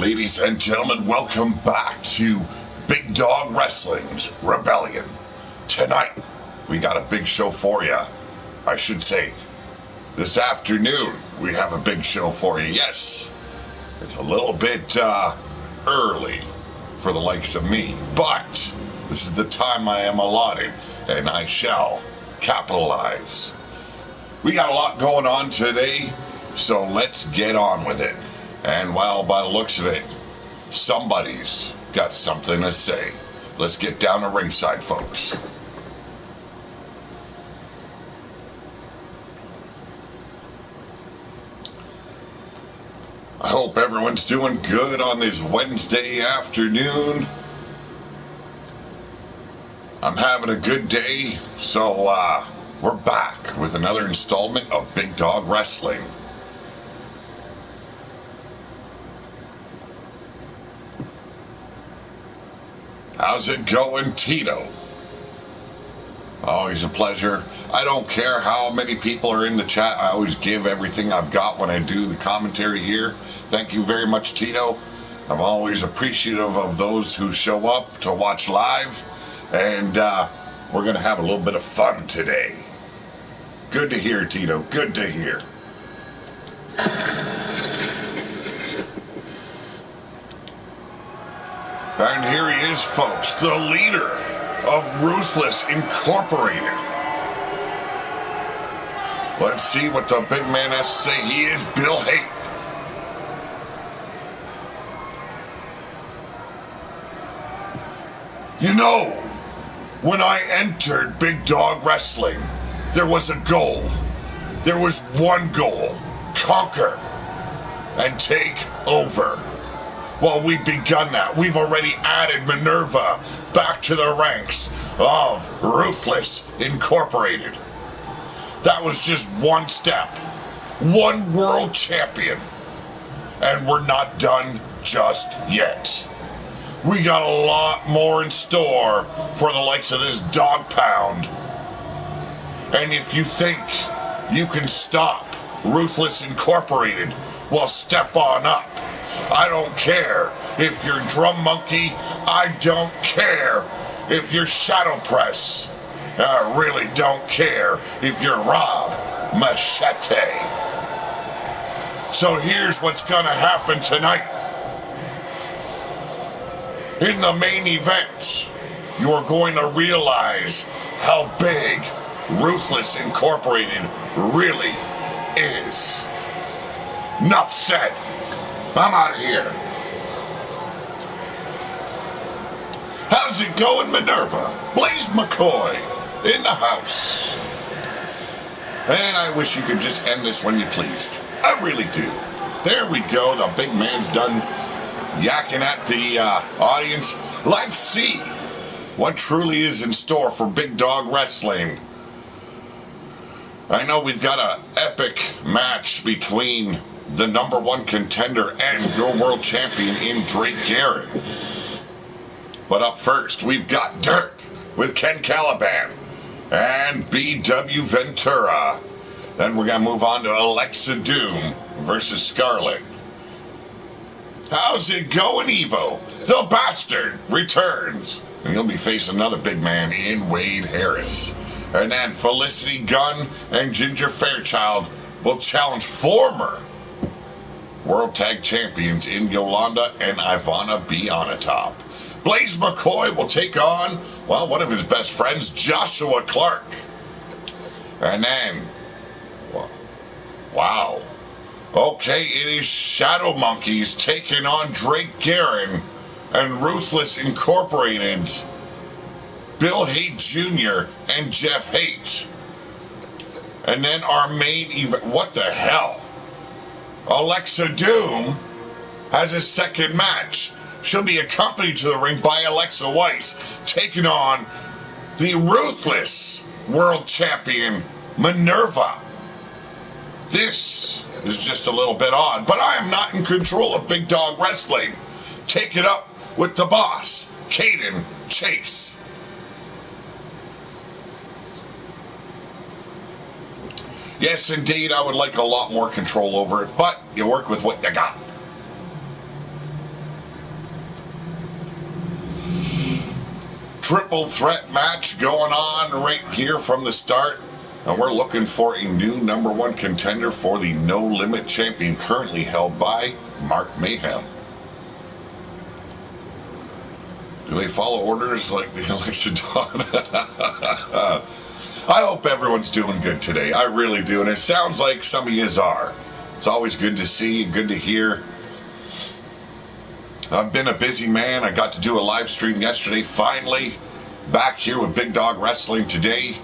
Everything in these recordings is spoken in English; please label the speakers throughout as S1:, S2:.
S1: Ladies and gentlemen, welcome back to Big Dog Wrestling's Rebellion. Tonight, we got a big show for you. I should say, this afternoon, we have a big show for you. Yes, it's a little bit early for the likes of me, but this is the time I am allotted, and I shall capitalize. We got a lot going on today, so let's get on with it. And well, by the looks of it, somebody's got something to say. Let's get down to ringside, folks. I hope everyone's doing good on this Wednesday afternoon. I'm having a good day, so we're back with another installment of Big Dog Wrestling. How's it going, Tito? Always a pleasure. I don't care how many people are in the chat. I always give everything I've got when I do the commentary here. Thank you very much, Tito. I'm always appreciative of those who show up to watch live. And we're going to have a little bit of fun today. Good to hear, Tito. Good to hear. And here he is, folks, the leader of Ruthless Incorporated. Let's see what the big man has to say. He is Bill Haight. You know, when I entered Big Dog Wrestling, there was a goal. There was one goal: conquer and take over. Well, we've begun that. We've already added Minerva back to the ranks of Ruthless Incorporated. That was just one step. One world champion. And we're not done just yet. We got a lot more in store for the likes of this dog pound. And if you think you can stop Ruthless Incorporated, well, step on up. I don't care if you're Drum Monkey. I don't care if you're Shadow Press. I really don't care if you're Rob Machete. So here's what's gonna happen tonight. In the main event, you're going to realize how big Ruthless Incorporated really is. Enough said. I'm out of here. How's it going, Minerva? Blaise McCoy in the house. And I wish you could just end this when you pleased. I really do. There we go. The big man's done yakking at the audience. Let's see what truly is in store for Big Dog Wrestling. I know we've got an epic match between the #1 contender and your world champion in Gerin. But up first, we've got Dirt with Ken Caliban and BW Ventura. Then we're going to move on to Alexa Doom versus Scarlett. How's it going, Evo? The Bastard returns, and he'll be facing another big man in Wade Harris. And then Felicity Gunn and Ginger Fairchild will challenge former World Tag Champions in Yolanda and Ivana Bionatop. Blaise McCoy will take on, well, one of his best friends, Joshua Clark. And then, wow. Okay, it is Shadow Monkeys taking on Drake Gerin and Ruthless Incorporated, Bill Haight Jr. and Jeff Haight. And then our main event, what the hell? Alexa Doom has a second match. She'll be accompanied to the ring by Alexa Weiss, taking on the Ruthless World Champion, Minerva. This is just a little bit odd, but I am not in control of Big Dog Wrestling. Take it up with the boss, Caden Chase. Yes, indeed, I would like a lot more control over it, but you work with what you got. triple threat match going on right here from the start. And we're looking for a new #1 contender for the No Limit champion, currently held by Mark Mayhem. Do they follow orders like the election dawn? I hope everyone's doing good today. I really do. And it sounds like some of yous are. It's always good to see and good to hear. I've been a busy man. I got to do a live stream yesterday. Finally, back here with Big Dawg Wrestling today.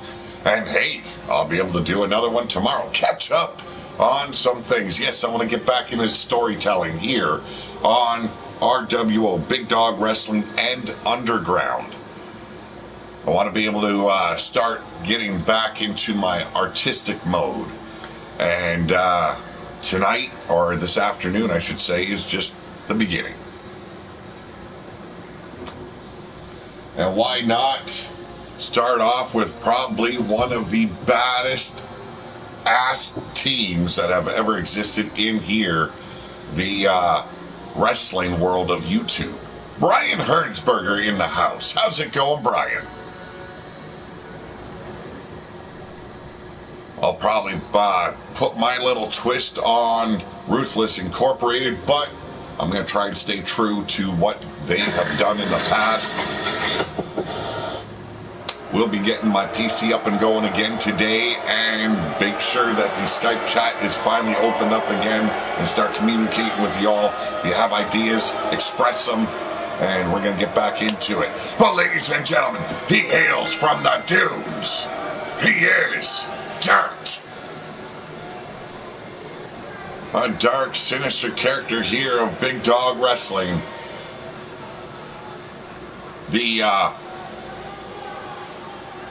S1: And hey, I'll be able to do another one tomorrow. Catch up on some things. Yes, I want to get back into storytelling here on RWO, Big Dawg Wrestling, and Underground. I want to be able to start getting back into my artistic mode. And tonight, or this afternoon, I should say, is just the beginning. And why not start off with probably one of the baddest ass teams that have ever existed in here, the wrestling world of YouTube. Brian Hernsberger in the house. How's it going, Brian? I'll probably put my little twist on Ruthless Incorporated, but I'm going to try and stay true to what they have done in the past. We'll be getting my PC up and going again today and make sure that the Skype chat is finally opened up again and start communicating with y'all. If you have ideas, express them, and we're going to get back into it. But ladies and gentlemen, he hails from the dunes. He is Dirt. A dark, sinister character here of Big Dawg Wrestling. The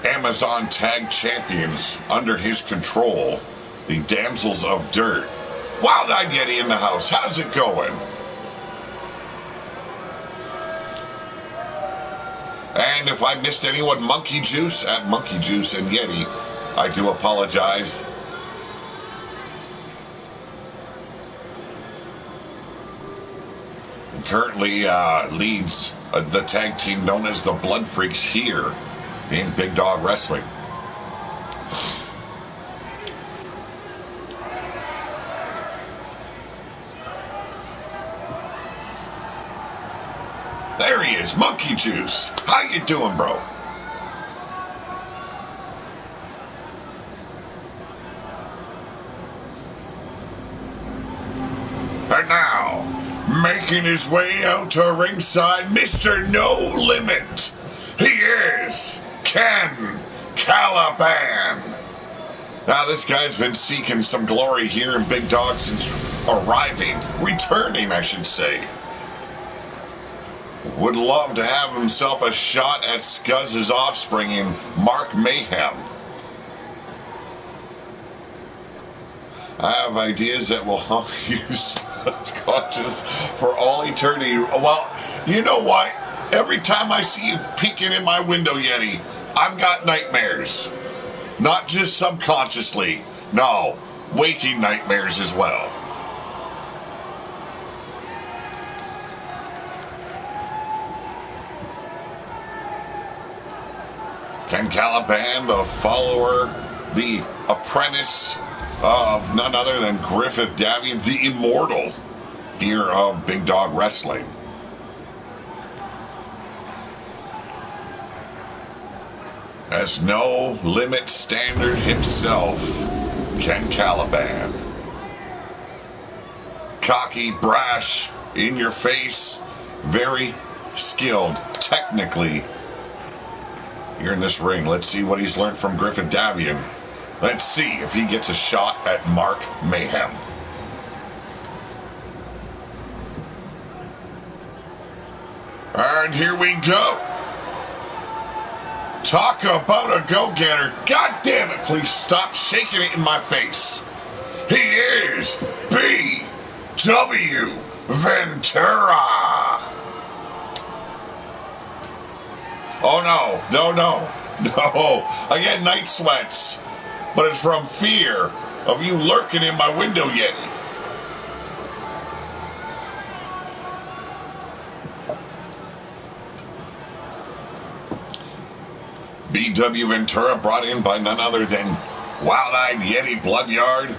S1: Amazon Tag Champions under his control, the Damsels of Dirt. Wild-Eyed Yeti in the house. How's it going? And if I missed anyone, Monkey Juice at Monkey Juice and Yeti, I do apologize. Currently leads the tag team known as the Blood Freaks here in Big Dawg Wrestling. There he is, Monkey Juice. How you doing, bro? And now, making his way out to ringside, Mr. No Limit. He is Ken Caliban. Now, this guy's been seeking some glory here in Big Dawg since returning, I should say. Would love to have himself a shot at Scuzz's offspring in Mark Mayhem. I have ideas that will use conscious for all eternity. Well, you know what? Every time I see you peeking in my window, Yeti, I've got nightmares. Not just subconsciously. No, waking nightmares as well. Ken Caliban, the follower, the apprentice of none other than Griffith Davian, the immortal here of Big Dawg Wrestling. As No Limit Standard himself, Ken Caliban. Cocky, brash, in your face, very skilled, technically, here in this ring. Let's see what he's learned from Griffith Davian. Let's see if he gets a shot at Mark Mayhem. And here we go. Talk about a go-getter. God damn it, please stop shaking it in my face. He is BW Ventura. Oh no. I get night sweats. But it's from fear of you lurking in my window, Yeti. BW Ventura brought in by none other than Wild-Eyed Yeti Bloodyard.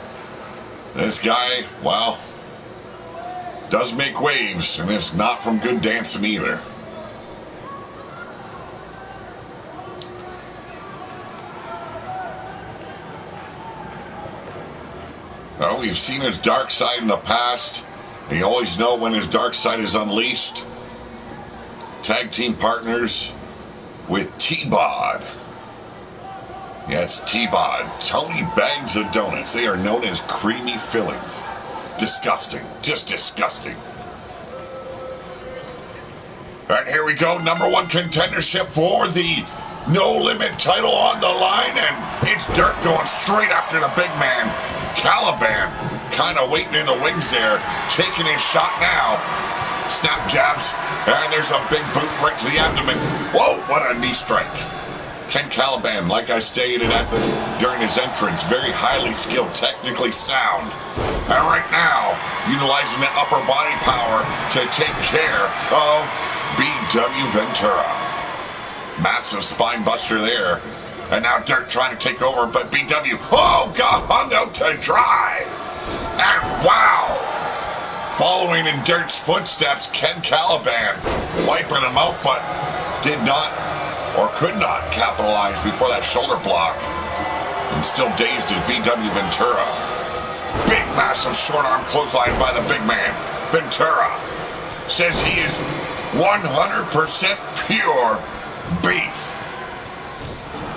S1: This guy, well, does make waves, and is not from good dancing either. Well, we've seen his dark side in the past. And you always know when his dark side is unleashed. Tag team partners with T-Bod. Yes, T-Bod. Tony Bags of Donuts. They are known as creamy fillings. Disgusting. Just disgusting. And here we go. Number one contendership for the No Limit title on the line. And it's Dirt going straight after the big man. Caliban kind of waiting in the wings there. Taking his shot now. Snap jabs. And there's a big boot right to the abdomen. Whoa, what a knee strike. Ken Caliban, like I stated during his entrance, very highly skilled, technically sound. And right now, utilizing the upper body power to take care of BW Ventura. Massive spine buster there. And now Dirt trying to take over, but BW, oh, got hung out to dry. And wow, following in Dirt's footsteps, Ken Caliban wiping him out, but did not or could not capitalize before that shoulder block. And still dazed as BW Ventura. Big, massive short arm clothesline by the big man. Ventura says he is 100% pure beef.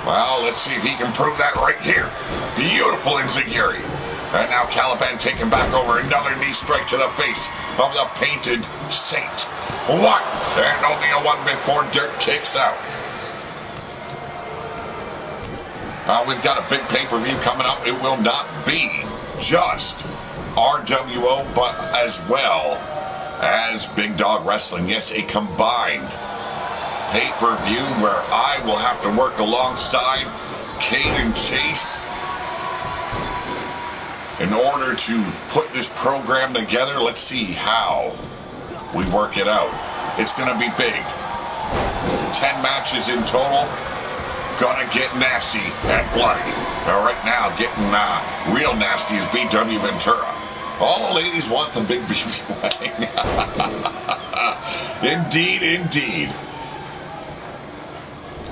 S1: Well, let's see if he can prove that right here. Beautiful enziguri. And now Caliban taking back over, another knee strike to the face of the painted saint. One, and only a one before Dirt kicks out. We've got a big pay-per-view coming up. It will not be just RWO, but as well as Big Dog Wrestling. Yes, a combined pay-per-view where I will have to work alongside Cade and Chase in order to put this program together. Let's see how we work it out. It's going to be big. 10 matches in total. Gonna get nasty and bloody. Right now, getting real nasty is BW Ventura. All the ladies want the big beefy wang. Indeed, indeed.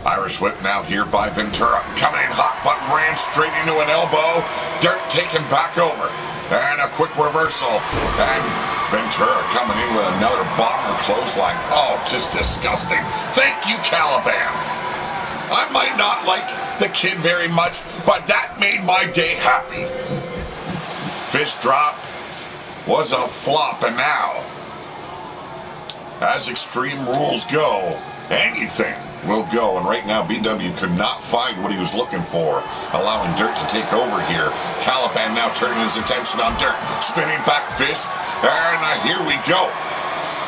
S1: Irish whip now here by Ventura. Coming in hot, but ran straight into an elbow. Dirt taken back over. And a quick reversal. And Ventura coming in with another bomber clothesline. Oh, just disgusting. Thank you, Caliban. I might not like the kid very much, but that made my day happy. Fist drop was a flop, and now, as Extreme Rules go, anything will go. And right now, BW could not find what he was looking for, allowing Dirt to take over here. Caliban now turning his attention on Dirt, spinning back fist, and here we go.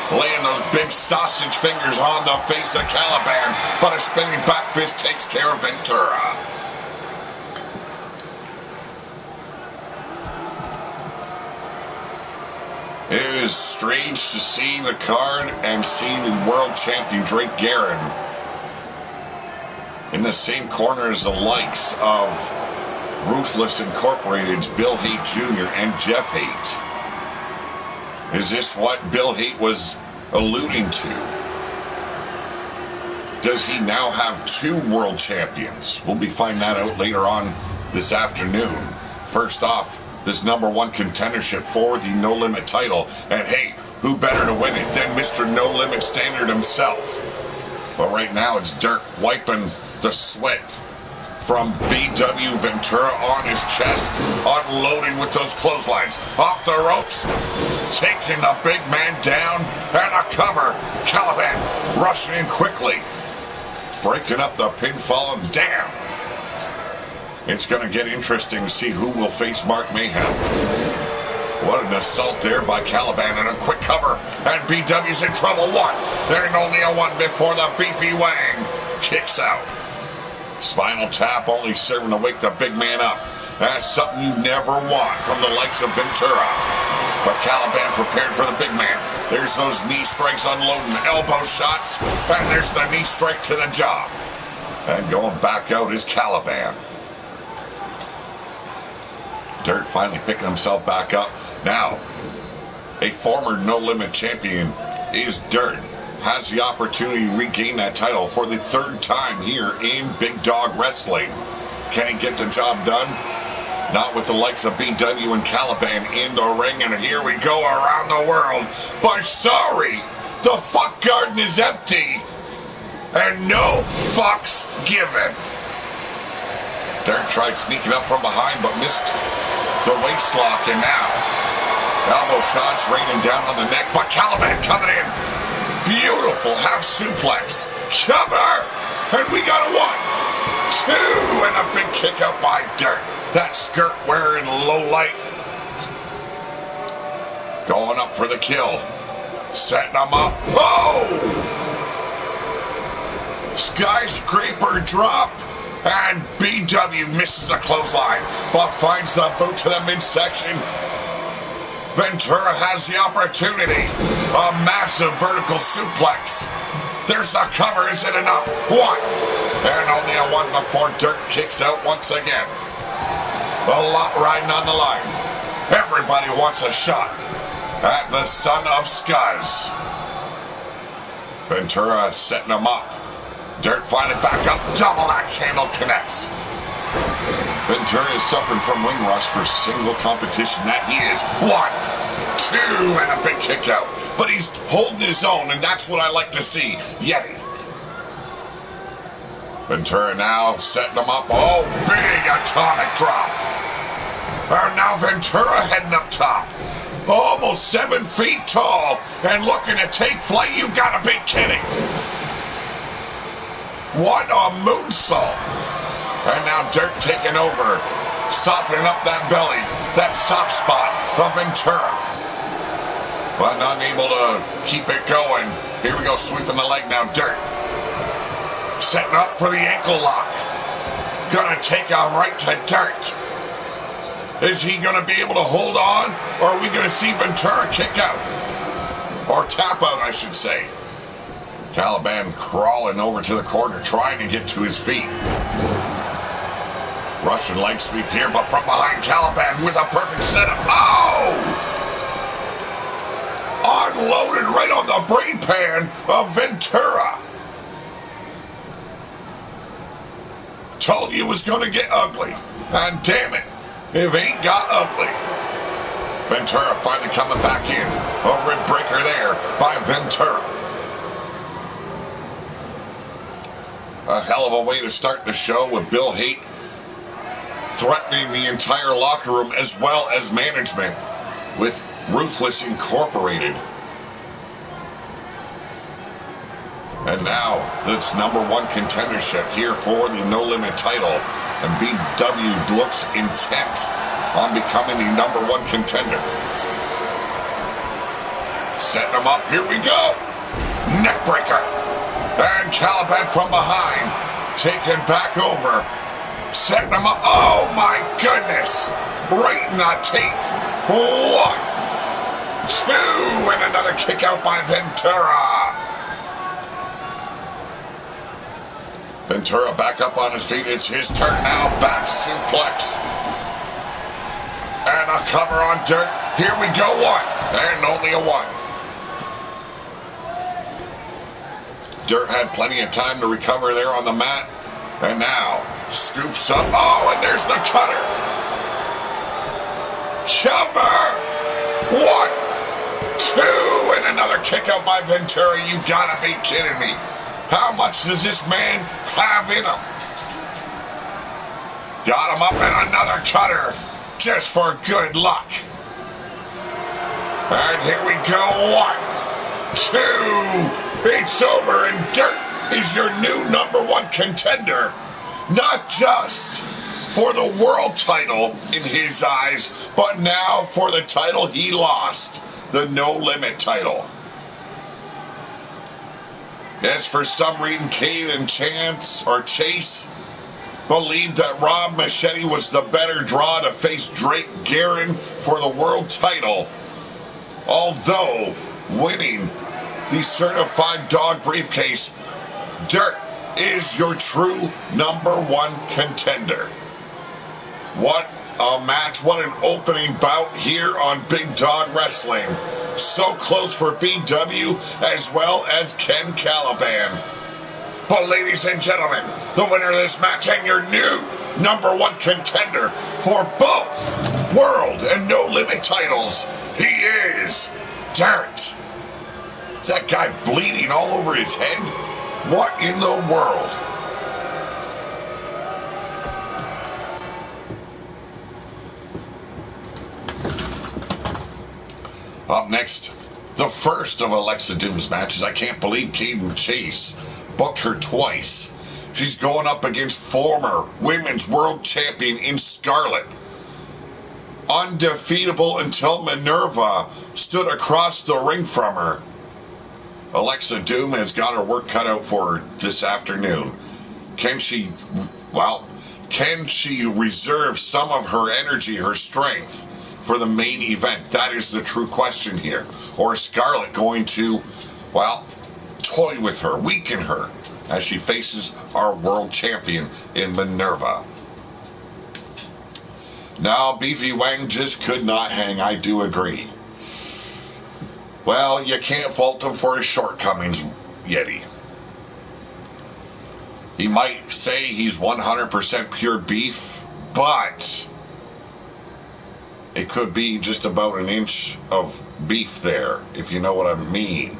S1: Laying those big sausage fingers on the face of Caliban, but a spinning back fist takes care of Ventura. It is strange to see the card and see the world champion Drake Gerin in the same corner as the likes of Ruthless Incorporated's Bill Hate Jr. and Jeff Hate. Is this what Bill Hate was alluding to? Does he now have two world champions? We'll be finding that out later on this afternoon. First off, this number one contendership for the No Limit title. And hey, who better to win it than Mr. No Limit Standard himself? But right now it's Dirt wiping the sweat from BW Ventura on his chest, unloading with those clotheslines. Off the ropes, taking the big man down, and a cover. Caliban rushing in quickly, breaking up the pinfall, and damn. It's going to get interesting to see who will face Mark Mayhem. What an assault there by Caliban, and a quick cover, and BW's in trouble. One, there's only a one before the beefy wang kicks out. Spinal tap only serving to wake the big man up. That's something you never want from the likes of Ventura. But Caliban prepared for the big man. There's those knee strikes unloading, elbow shots, and there's the knee strike to the jaw. And going back out is Caliban. Dirt finally picking himself back up. Now, a former No Limit champion is Dirt. Has the opportunity to regain that title for the third time here in Big Dog Wrestling. Can he get the job done? Not with the likes of BDW and Caliban in the ring, and here we go around the world. But sorry, the fuck garden is empty, and no fucks given. Dirt tried sneaking up from behind, but missed the waist lock, and now elbow shots raining down on the neck, but Caliban coming in. Beautiful half suplex. Cover, and we got a 1, 2, and a big kick out by Dirt. That skirt wearing low life. Going up for the kill. Setting him up. Oh! Skyscraper drop. And BW misses the clothesline, but finds the boot to the midsection. Ventura has the opportunity. A massive vertical suplex. There's the cover. Is it enough? 1. And only a 1 before Dirt kicks out once again. A lot riding on the line. Everybody wants a shot at the son of Scuzz. Ventura setting him up. Dirt finally back up. Double axe handle connects. Ventura is suffering from ring rust for single competition. That he is. 1, 2, and a big kick out. But he's holding his own, and that's what I like to see. Yeti. Ventura now setting him up. Oh, big atomic drop. And now Ventura heading up top. Almost 7 feet tall and looking to take flight. You gotta be kidding. What a moonsault. And now Dirt taking over. Softening up that belly. That soft spot of Ventura. But unable to keep it going. Here we go, sweeping the leg now. Dirt. Setting up for the ankle lock. Gonna take him right to Dirt. Is he gonna be able to hold on? Or are we gonna see Ventura kick out? Or tap out, I should say. Caliban crawling over to the corner, trying to get to his feet. Russian leg sweep here, but from behind Caliban with a perfect setup. Oh! Unloaded right on the brain pan of Ventura. Told you it was going to get ugly. And damn it, it ain't got ugly. Ventura finally coming back in. A rib breaker there by Ventura. A hell of a way to start the show with Bill Haight threatening the entire locker room as well as management with Ruthless Incorporated. And now, this #1 contendership here for the No Limit title. And BW looks intent on becoming the #1 contender. Setting him up, here we go. Neckbreaker. And Caliban from behind, taken back over. Setting him up, oh my goodness. Right in the teeth. 1, 2, and another kick out by Ventura. Ventura back up on his feet. It's his turn now. Back suplex. And a cover on Dirt. Here we go. 1. And only a 1. Dirt had plenty of time to recover there on the mat. And now scoops up. Oh, and there's the cutter. Cover. 1, 2, and another kick out by Ventura. You gotta be kidding me. How much does this man have in him? Got him up and another cutter just for good luck. And here we go. 1, 2. It's over, and Dirt is your new #1 contender. Not just for the world title in his eyes, but now for the title he lost, the No Limit title. As for some reason, Kane and Chase believed that Rob Machete was the better draw to face Drake Gerin for the world title, although winning the certified dog briefcase, Dirt is your true #1 contender. What a match, what an opening bout here on Big Dog Wrestling. So close for BW as well as Ken Caliban. But ladies and gentlemen, the winner of this match and your new #1 contender for both World and No Limit titles, he is Dirt. Is that guy bleeding all over his head? What in the world? Up next, the first of Alexa Doom's matches. I can't believe Caden Chase booked her twice. She's going up against former Women's World Champion in Scarlett. Undefeatable until Minerva stood across the ring from her. Alexa Doom has got her work cut out for her this afternoon. Can she reserve some of her energy, her strength, for the main event? That is the true question here. Or is Scarlett going to, toy with her, weaken her, as she faces our world champion in Minerva? Now, Beefy Wang just could not hang, I do agree. Well, you can't fault him for his shortcomings, Yeti. He might say he's 100% pure beef, but it could be just about an inch of beef there, if you know what I mean.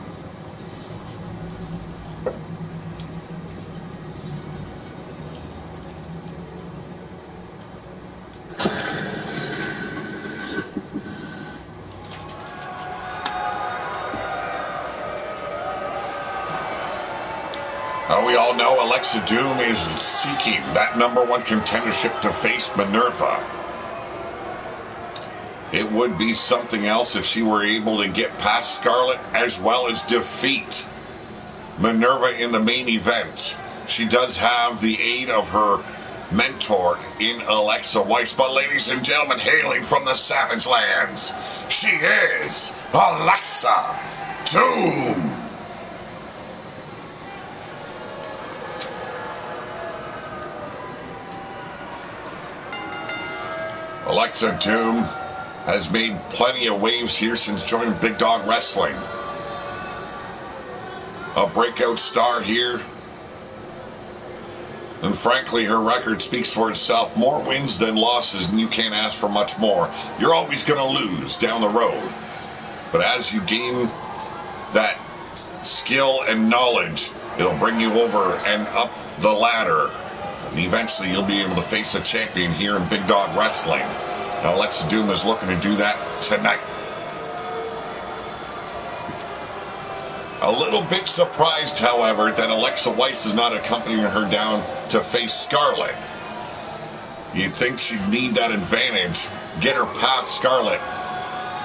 S1: We all know Alexa Doom is seeking that #1 contendership to face Minerva. It would be something else if she were able to get past Scarlett as well as defeat Minerva in the main event. She does have the aid of her mentor in Alexa Weiss. But ladies and gentlemen, hailing from the Savage Lands, she is Alexa Doom. Alexa Doom has made plenty of waves here since joining Big Dog Wrestling. A breakout star here. And frankly, her record speaks for itself. More wins than losses, and you can't ask for much more. You're always going to lose down the road. But as you gain that skill and knowledge, it'll bring you over and up the ladder. And eventually you'll be able to face a champion here in Big Dog Wrestling. Now Alexa Doom is looking to do that tonight. A little bit surprised, however, that Alexa Weiss is not accompanying her down to face Scarlett. You'd think she'd need that advantage, get her past Scarlett,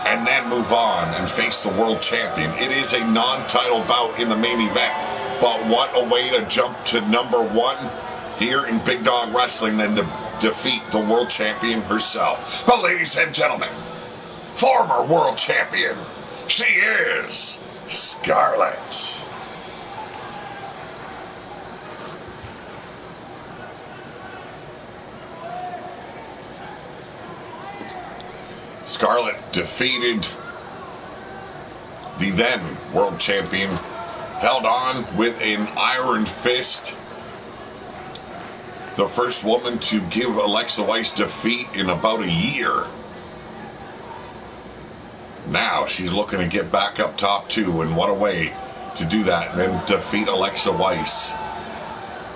S1: and then move on and face the world champion. It is a non-title bout in the main event, but what a way to jump to #1 here in Big Dog Wrestling than to defeat the world champion herself. But ladies and gentlemen, former world champion, she is Scarlett. Scarlett defeated the then world champion, held on with an iron fist. The first woman to give Alexa Weiss defeat in about a year. Now she's looking to get back up top too, and what a way to do that, and then defeat Alexa Weiss.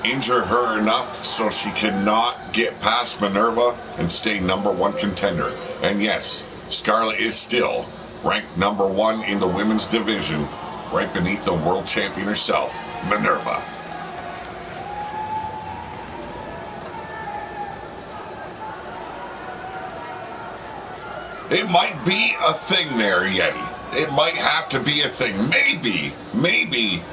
S1: Injure her enough so she cannot get past Minerva and stay #1 contender. And yes, Scarlett is still ranked #1 in the women's division, right beneath the world champion herself, Minerva. It might be a thing there, Yeti. It might have to be a thing. Maybe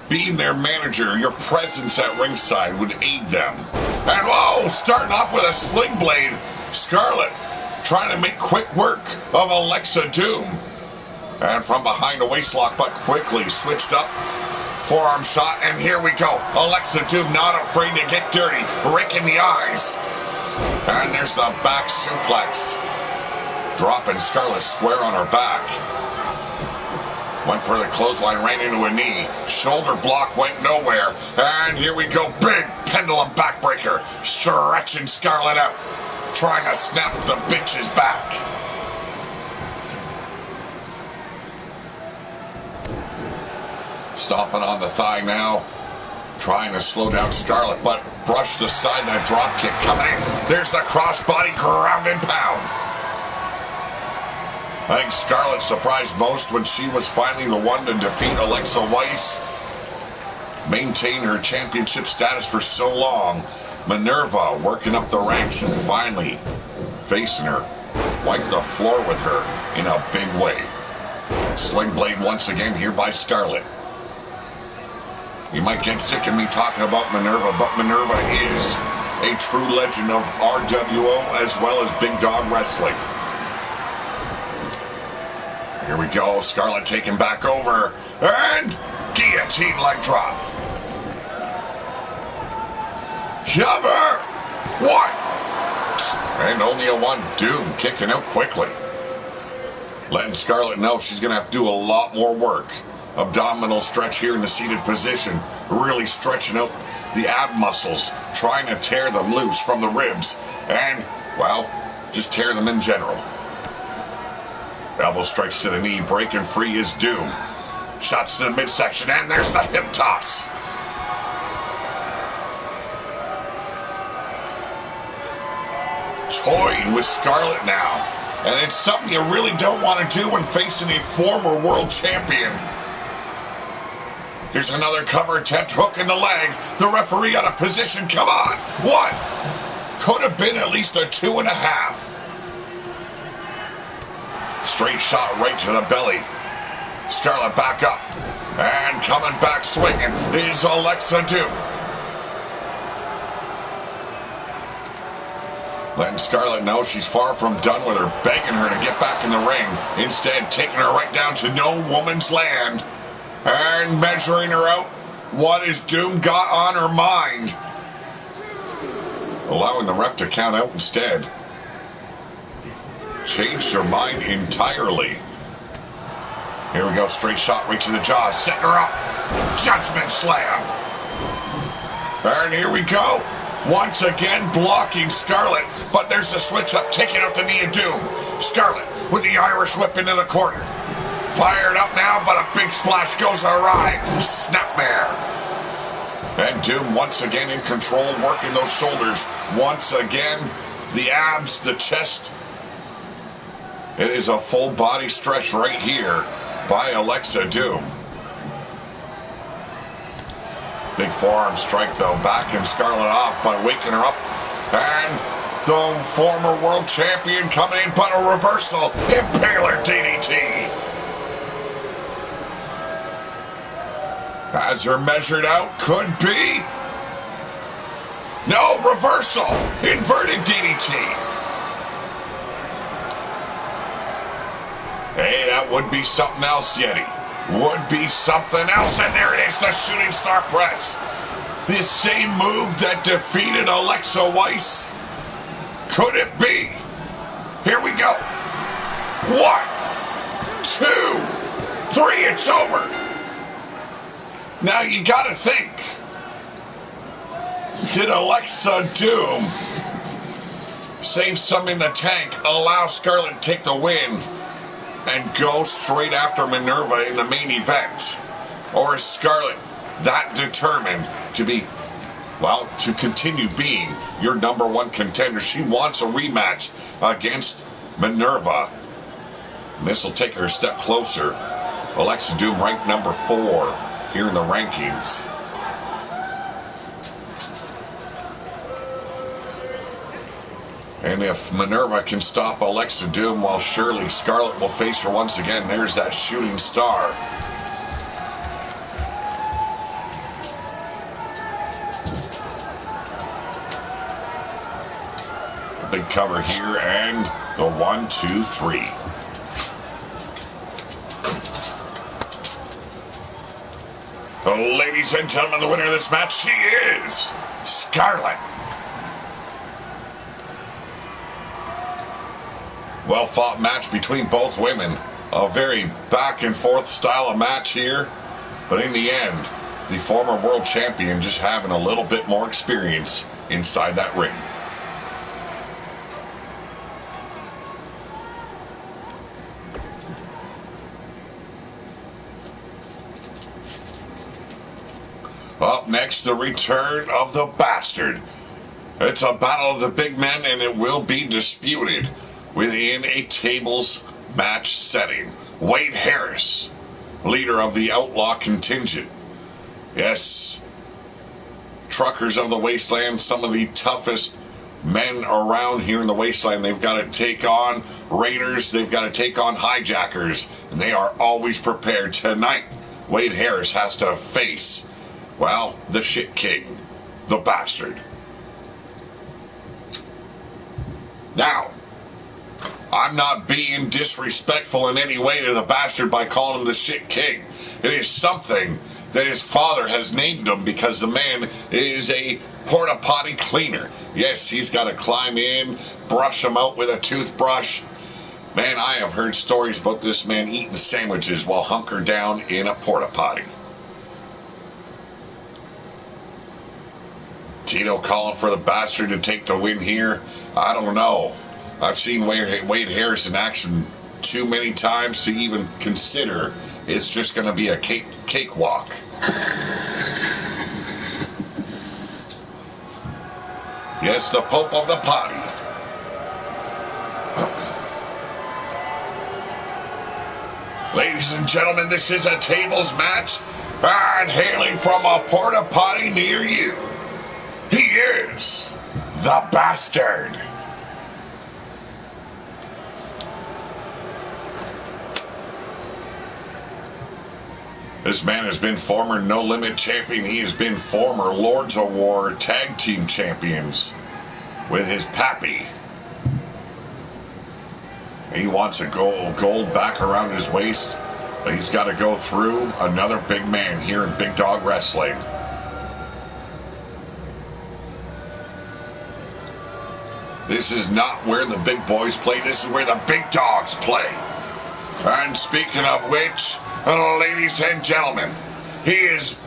S1: being their manager, your presence at ringside would aid them. And whoa, starting off with a sling blade, Scarlett trying to make quick work of Alexa Doom. And from behind a waistlock, but quickly switched up Forearm shot, and here we go. Alexa Doom not afraid to get dirty, raking the eyes. And there's the back suplex. Dropping Scarlett square on her back. Went for the clothesline, ran into a knee. Shoulder block went nowhere. And here we go. Big pendulum backbreaker. Stretching Scarlett out. Trying to snap the bitch's back. Stomping on the thigh now. Trying to slow down Scarlett, but brushed aside that drop kick coming in. There's the crossbody ground and pound. I think Scarlett surprised most when she was finally the one to defeat Alexa Weiss. Maintain her championship status for so long. Minerva working up the ranks and finally facing her. Wiped the floor with her in a big way. Sling blade once again here by Scarlett. You might get sick of me talking about Minerva, but Minerva is a true legend of RWO as well as Big Dog Wrestling. Here we go, Scarlett taking back over, and guillotine leg drop. Cover! One! And only a one. Doom kicking out quickly. Letting Scarlett know she's going to have to do a lot more work. Abdominal stretch here in the seated position. Really stretching out the ab muscles. Trying to tear them loose from the ribs. And, well, just tear them in general. Elbow strikes to the knee. Breaking free is Doom. Shots to the midsection. And there's the hip toss. Toying with Scarlett now. And it's something you really don't want to do when facing a former world champion. Here's another cover attempt, hook in the leg. The referee out of position, come on. One. Could have been at least a 2.5. Straight shot right to the belly. Scarlett back up. And coming back swinging is Alexa Doom. Letting Scarlett know she's far from done with her, begging her to get back in the ring. Instead, taking her right down to no woman's land. And measuring her out. What has Doom got on her mind? Allowing the ref to count out instead. Changed her mind entirely. Here we go, straight shot right to the jaw, setting her up. Judgment slam. And here we go. Once again blocking Scarlett, but there's the switch up, taking out the knee of Doom. Scarlett with the Irish whip into the corner. Fired up now, but a big splash goes awry. Snapmare. And Doom once again in control, working those shoulders. Once again, the abs, the chest. It is a full body stretch right here by Alexa Doom. Big forearm strike though, backing Scarlett off by waking her up. And the former world champion coming in, but a reversal. Impaler DDT. Has her measured out, could be. No, reversal. Inverted DDT. Hey, that would be something else, Yeti. Would be something else. And there it is, the shooting star press. The same move that defeated Alexa Weiss. Could it be? Here we go. 1, 2, 3, it's over. Now you gotta think. Did Alexa Doom save some in the tank, allow Scarlett to take the win, and go straight after Minerva in the main event? Or is Scarlett that determined to be, well, to continue being your #1 contender? She wants a rematch against Minerva. And this will take her a step closer. Alexa Doom ranked #4 here in the rankings. And if Minerva can stop Alexa Doom, well, surely Scarlett will face her once again. There's that shooting star. A big cover here, and the 1, 2, 3. ladies and gentlemen, the winner of this match, she is Scarlett. Well-fought match between both women. A very back-and-forth style of match here. But in the end, the former world champion just having a little bit more experience inside that ring. Up next, the return of the Bastard. It's a battle of the big men, and it will be disputed within a tables match setting. Wade Harris, leader of the Outlaw contingent. Yes, truckers of the wasteland, some of the toughest men around here in the wasteland. They've got to take on raiders, they've got to take on hijackers, and they are always prepared. Tonight, Wade Harris has to face, well, the shit king, the Bastard. Now, I'm not being disrespectful in any way to the Bastard by calling him the shit king. It is something that his father has named him because the man is a porta potty cleaner. Yes, he's got to climb in, brush him out with a toothbrush. Man, I have heard stories about this man eating sandwiches while hunkered down in a porta potty. Tito calling for the Bastard to take the win here. I don't know. I've seen Wade Harris in action too many times to even consider it's just going to be a cakewalk. Yes, the Pope of the Potty. Ladies and gentlemen, this is a tables match, and hailing from a porta potty near you, he is the Bastard. This man has been former No Limit champion. He has been former Lords of War tag team champions with his pappy. He wants a gold back around his waist, but he's got to go through another big man here in Big Dog Wrestling. This is not where the big boys play. This is where the big dogs play. And speaking of which, ladies and gentlemen, he is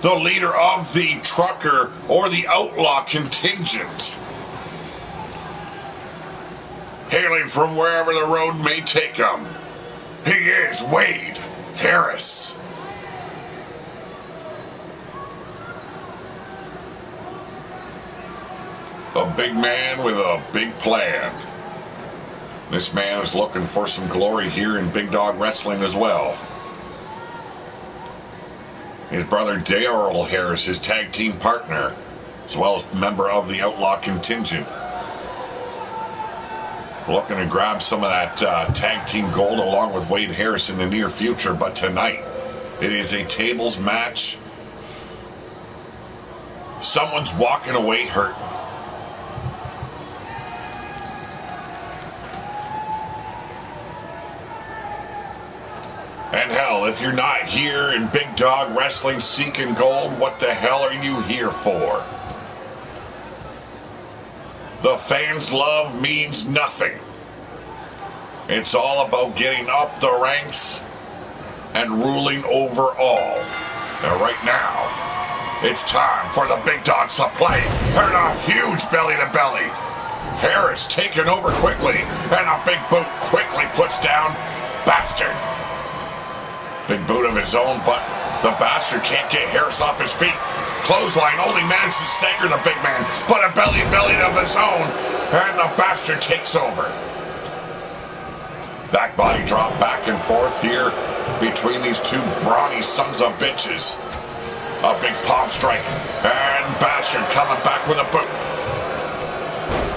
S1: the leader of the trucker or the outlaw contingent. Hailing from wherever the road may take him, he is Wade Harris. A big man with a big plan. This man is looking for some glory here in Big Dog Wrestling as well. His brother Daryl Harris, his tag team partner, as well as member of the Outlaw contingent. Looking to grab some of that tag team gold along with Wade Harris in the near future, but tonight it is a tables match. Someone's walking away hurt. And hell, if you're not here in Big Dog Wrestling seeking gold, what the hell are you here for? The fans' love means nothing. It's all about getting up the ranks and ruling over all. And right now, it's time for the big dogs to play. And a huge belly-to-belly. Harris taking over quickly, and a big boot quickly puts down Bastard. Big boot of his own, but the Bastard can't get Harris off his feet. Clothesline only managed to stagger the big man, but a belly of his own, and the Bastard takes over. Back body drop back and forth here between these two brawny sons of bitches. A big palm strike, and Bastard coming back with a boot.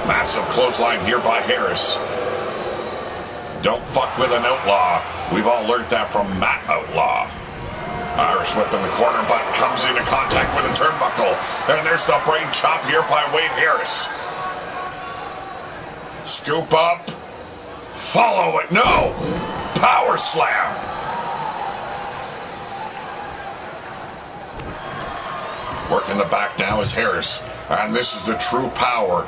S1: Massive clothesline here by Harris. Don't fuck with an outlaw. We've all learned that from Matt Outlaw. Irish whip in the corner, but comes into contact with a turnbuckle. And there's the brain chop here by Wade Harris. Scoop up. Follow it. No. Power slam. Working the back now is Harris. And this is the true power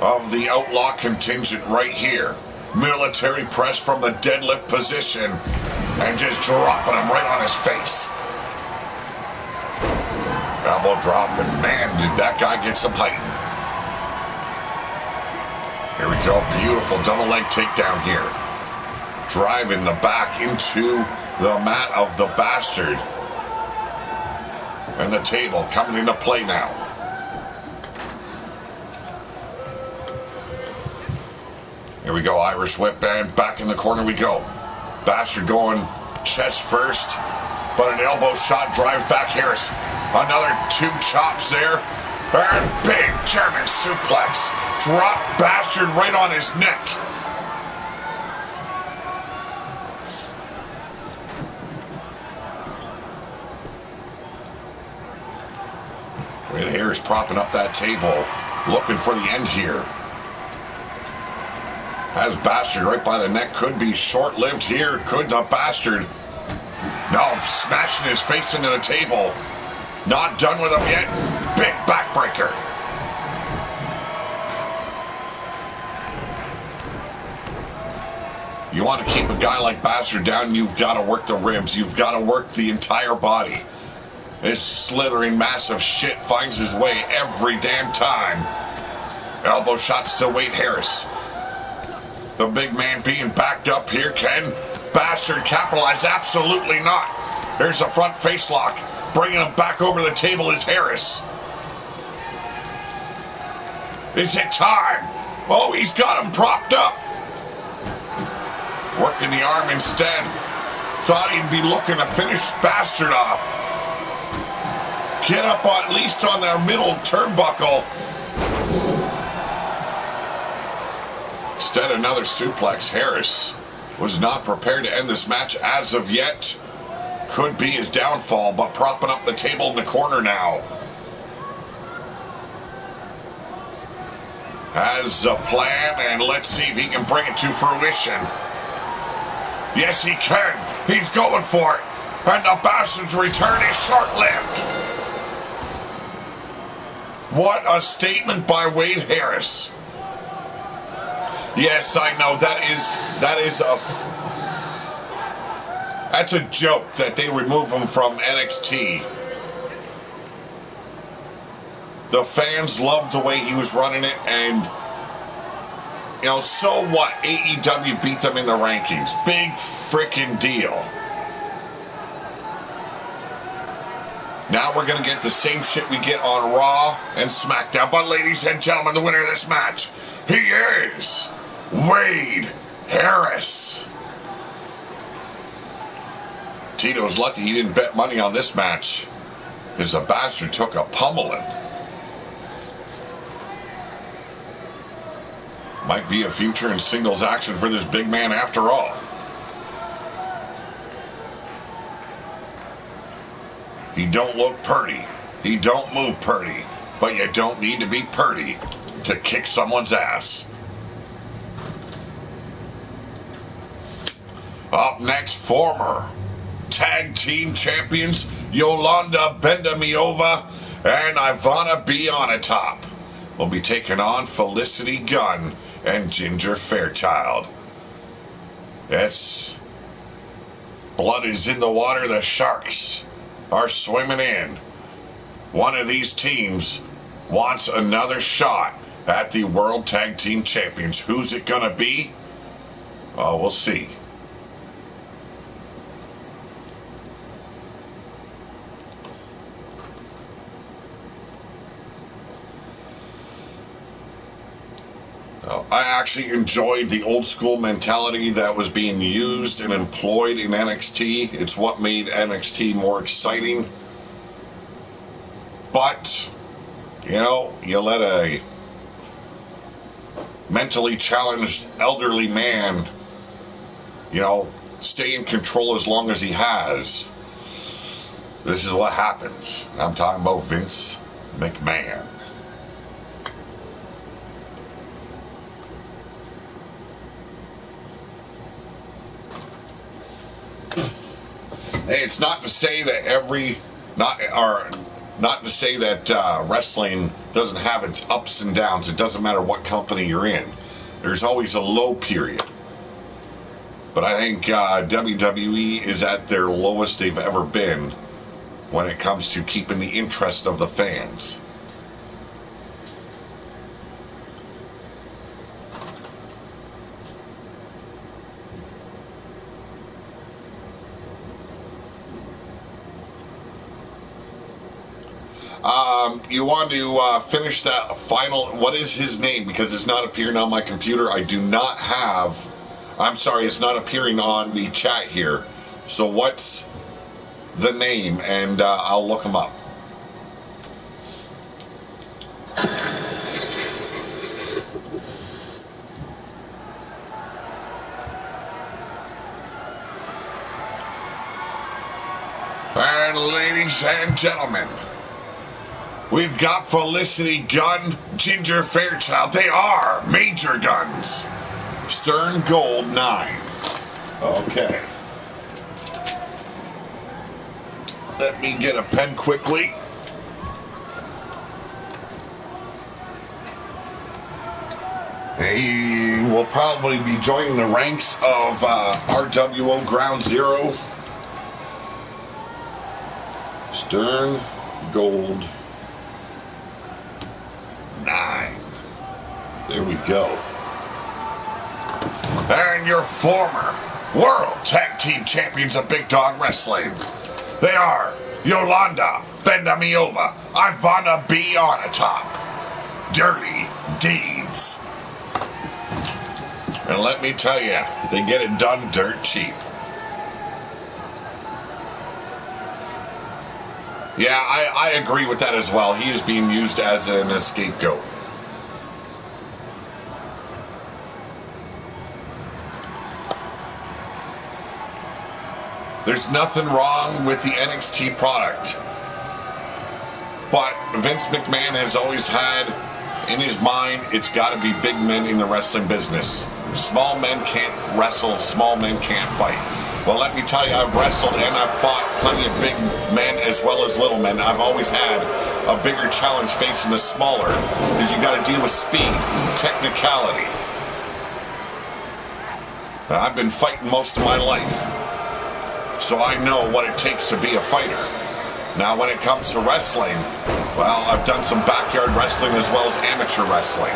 S1: of the Outlaw contingent right here. Military press from the deadlift position and just dropping him right on his face. Elbow drop, and man, did that guy get some height. Here we go, beautiful double leg takedown here. Driving the back into the mat of the Bastard. And the table coming into play now. Here we go, Irish whip, and back in the corner we go. Bastard going chest first, but an elbow shot drives back Harris. Another 2 chops there, and big German suplex. Drop Bastard right on his neck. Right here is propping up that table, looking for the end here. Has Bastard right by the neck. Could be short-lived here. Could the Bastard? No, smashing his face into the table. Not done with him yet. Big backbreaker. You want to keep a guy like Bastard down, you've got to work the ribs. You've got to work the entire body. This slithering massive shit finds his way every damn time. Elbow shots to Wade Harris. The big man being backed up here. Can Bastard capitalize? Absolutely not. There's a front face lock. Bringing him back over the table is Harris. Is it time? Oh, he's got him propped up. Working the arm instead. Thought he'd be looking to finish Bastard off. Get up at least on the middle turnbuckle. Instead, another suplex. Harris was not prepared to end this match as of yet. Could be his downfall, but propping up the table in the corner now. Has a plan, and let's see if he can bring it to fruition. Yes, he can. He's going for it. And the Bastard's return is short-lived. What a statement by Wade Harris. Yes, I know that's a joke that they remove him from NXT. The fans loved the way he was running it, and you know, so what? AEW beat them in the rankings. Big freaking deal. Now we're going to get the same shit we get on Raw and SmackDown. But ladies and gentlemen, the winner of this match, he is Wade Harris. Tito's lucky he didn't bet money on this match, because the Bastard took a pummeling. Might be a future in singles action for this big man after all. He don't look purty. He don't move purty. But you don't need to be purty to kick someone's ass. Up next, former tag team champions Yolanda Bendamiova and Ivana Bionatop will be taking on Felicity Gunn and Ginger Fairchild. Yes, blood is in the water. The Sharks are swimming in. One of these teams wants another shot at the World Tag Team Champions. Who's it gonna be? Oh, we'll see. I actually enjoyed the old school mentality that was being used and employed in NXT. It's what made NXT more exciting. But, you know, you let a mentally challenged elderly man, you know, stay in control as long as he has. This is what happens. I'm talking about Vince McMahon. Hey, it's not to say that Not to say that wrestling doesn't have its ups and downs. It doesn't matter what company you're in. There's always a low period. But I think WWE is at their lowest they've ever been when it comes to keeping the interest of the fans. You want to finish that final, what is his name? Because it's not appearing on my computer. I do not have, I'm sorry, it's not appearing on the chat here. So what's the name? And I'll look him up. And ladies and gentlemen, we've got Felicity Gunn, Ginger Fairchild. They are major guns. Stern Gold 9. Okay. Let me get a pen quickly. He will probably be joining the ranks of RWO Ground Zero. Stern Gold 9. There we go. And your former World Tag Team Champions of Big Dog Wrestling. They are Yolanda Bendamiova, Ivana B. Onatop, Dirty Deeds. And let me tell you, they get it done dirt cheap. Yeah, I agree with that as well. He is being used as an scapegoat. There's nothing wrong with the NXT product. But Vince McMahon has always had in his mind, it's got to be big men in the wrestling business. Small men can't wrestle, small men can't fight. Well, let me tell you, I've wrestled and I've fought plenty of big men as well as little men. I've always had a bigger challenge facing the smaller, because you got to deal with speed, technicality. I've been fighting most of my life, so I know what it takes to be a fighter. Now, when it comes to wrestling, well, I've done some backyard wrestling as well as amateur wrestling.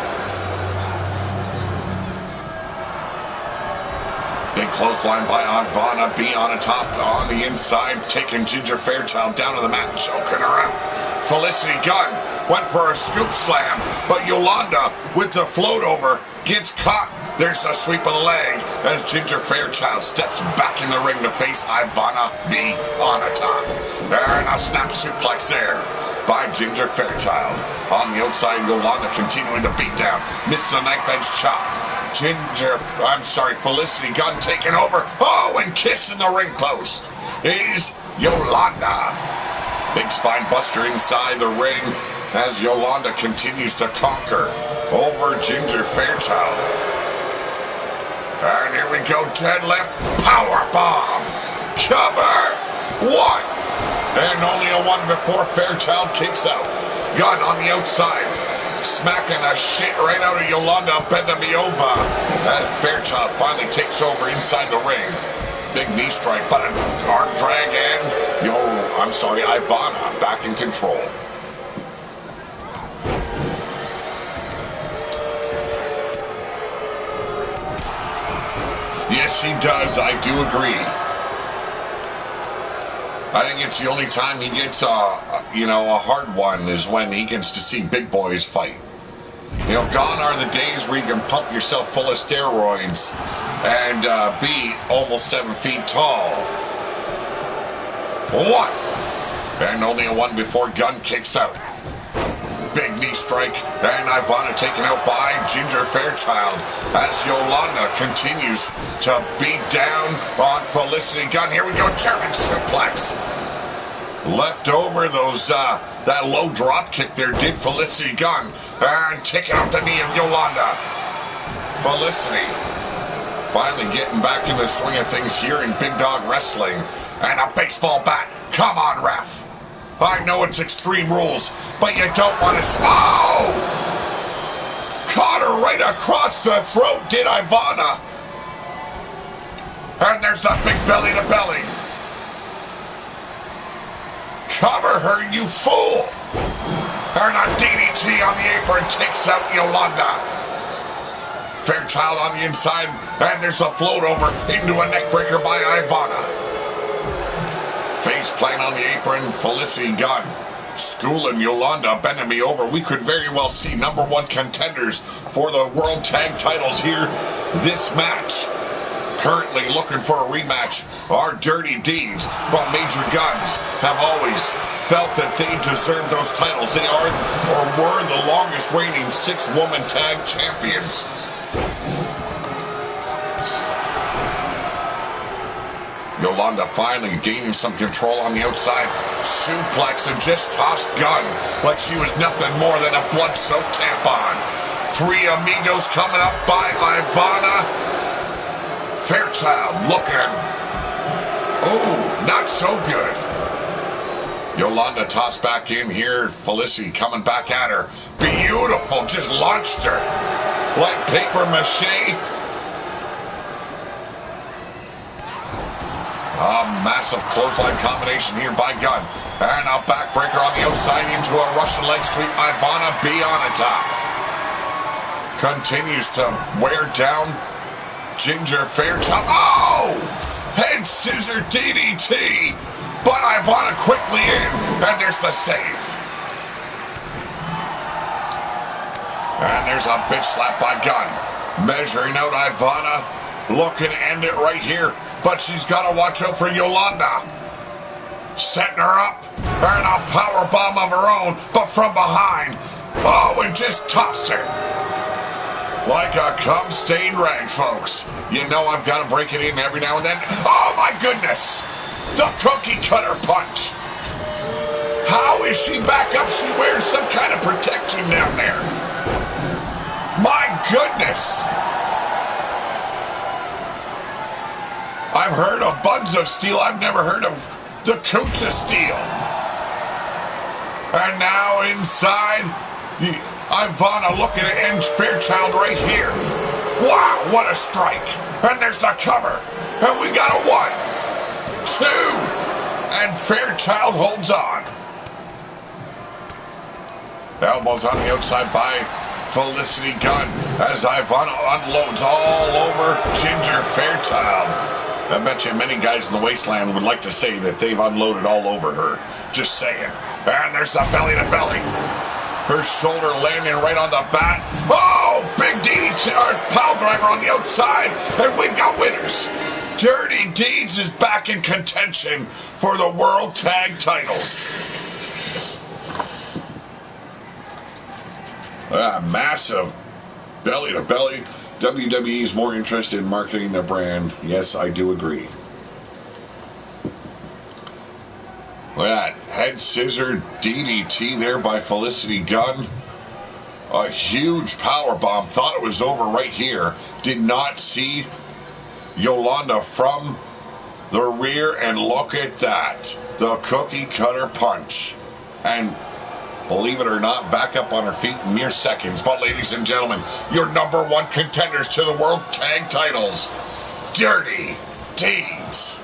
S1: Big clothesline by Ivana B. on the top, on the inside, taking Ginger Fairchild down to the mat, choking her out. Felicity Gunn went for a scoop slam, but Yolanda, with the float over, gets caught. There's the sweep of the leg as Ginger Fairchild steps back in the ring to face Ivana B. on the top. And a snap suplex there by Ginger Fairchild. On the outside, Yolanda continuing to beat down, misses a knife-edge chop. Felicity Gunn taking over. Oh, and kissing the ring post is Yolanda. Big spine buster inside the ring as Yolanda continues to conquer over Ginger Fairchild. And here we go, deadlift, power bomb. Cover. 1. And only a 1 before Fairchild kicks out. Gunn on the outside, smacking the shit right out of Yolanda Bendamiova as Fairchild finally takes over inside the ring. Big knee strike, but an arm drag, and Ivana back in control. Yes, he does. I do agree. I think it's the only time he gets a hard one is when he gets to see big boys fight. Gone are the days where you can pump yourself full of steroids and be almost 7 feet tall. 1. And only a 1 before Gunn kicks out. Big knee strike, and Ivana taken out by Ginger Fairchild as Yolanda continues to beat down on Felicity Gunn. Here we go, German suplex. Leapt over those that low drop kick there did Felicity Gunn, and taking out the knee of Yolanda. Felicity finally getting back in the swing of things here in Big Dog Wrestling, and a baseball bat. Come on, ref. I know it's Extreme Rules, but you don't want to... Oh! Caught her right across the throat, did Ivana. And there's the big belly to belly. Cover her, you fool! And a DDT on the apron takes out Yolanda. Fairchild on the inside, and there's a float over into a neckbreaker by Ivana. Face plant on the apron, Felicity Gunn. Schooling Yolanda, bending me over. We could very well see #1 contenders for the World Tag Titles here this match. Currently looking for a rematch are Dirty Deeds, but Major Guns have always felt that they deserve those titles. They are, or were, the longest reigning 6-woman tag champions. Yolanda finally gaining some control on the outside. Suplex and just tossed Gunn like she was nothing more than a blood-soaked tampon. Three amigos coming up by Ivana. Fairchild looking. Oh, not so good. Yolanda tossed back in here. Felicity coming back at her. Beautiful, just launched her like paper mache. A massive clothesline combination here by Gunn. And a backbreaker on the outside into a Russian leg sweep. Ivana B on the top. Continues to wear down Ginger Fairchild. Oh! Head scissor DDT. But Ivana quickly in. And there's the save. And there's a bitch slap by Gunn. Measuring out Ivana. Looking to end it right here. But she's got to watch out for Yolanda. Setting her up. And a power bomb of her own. But from behind. Oh, and just tossed her. Like a cum-stained rag, folks. You know I've got to break it in every now and then. Oh, my goodness. The cookie cutter punch. How is she back up? She wears some kind of protection down there. My goodness. I've heard of buns of steel. I've never heard of the cooch of steel. And now inside, Ivana looking to end Fairchild right here. Wow, what a strike. And there's the cover. And we got a 1, 2. And Fairchild holds on. Elbows on the outside by Felicity Gunn as Ivana unloads all over Ginger Fairchild. I bet you many guys in the wasteland would like to say that they've unloaded all over her. Just saying. And there's the belly to belly. Her shoulder landing right on the bat. Oh, big DDT, pile driver on the outside. And we've got winners. Dirty Deeds is back in contention for the World Tag Titles. Massive belly to belly. WWE is more interested in marketing their brand. Yes, I do agree. Look at that. Head scissor DDT there by Felicity Gunn. A huge power bomb. Thought it was over right here. Did not see Yolanda from the rear, and look at that. The cookie cutter punch. And believe it or not, back up on her feet in mere seconds. But ladies and gentlemen, your #1 contenders to the World Tag Titles, Dirty Deeds.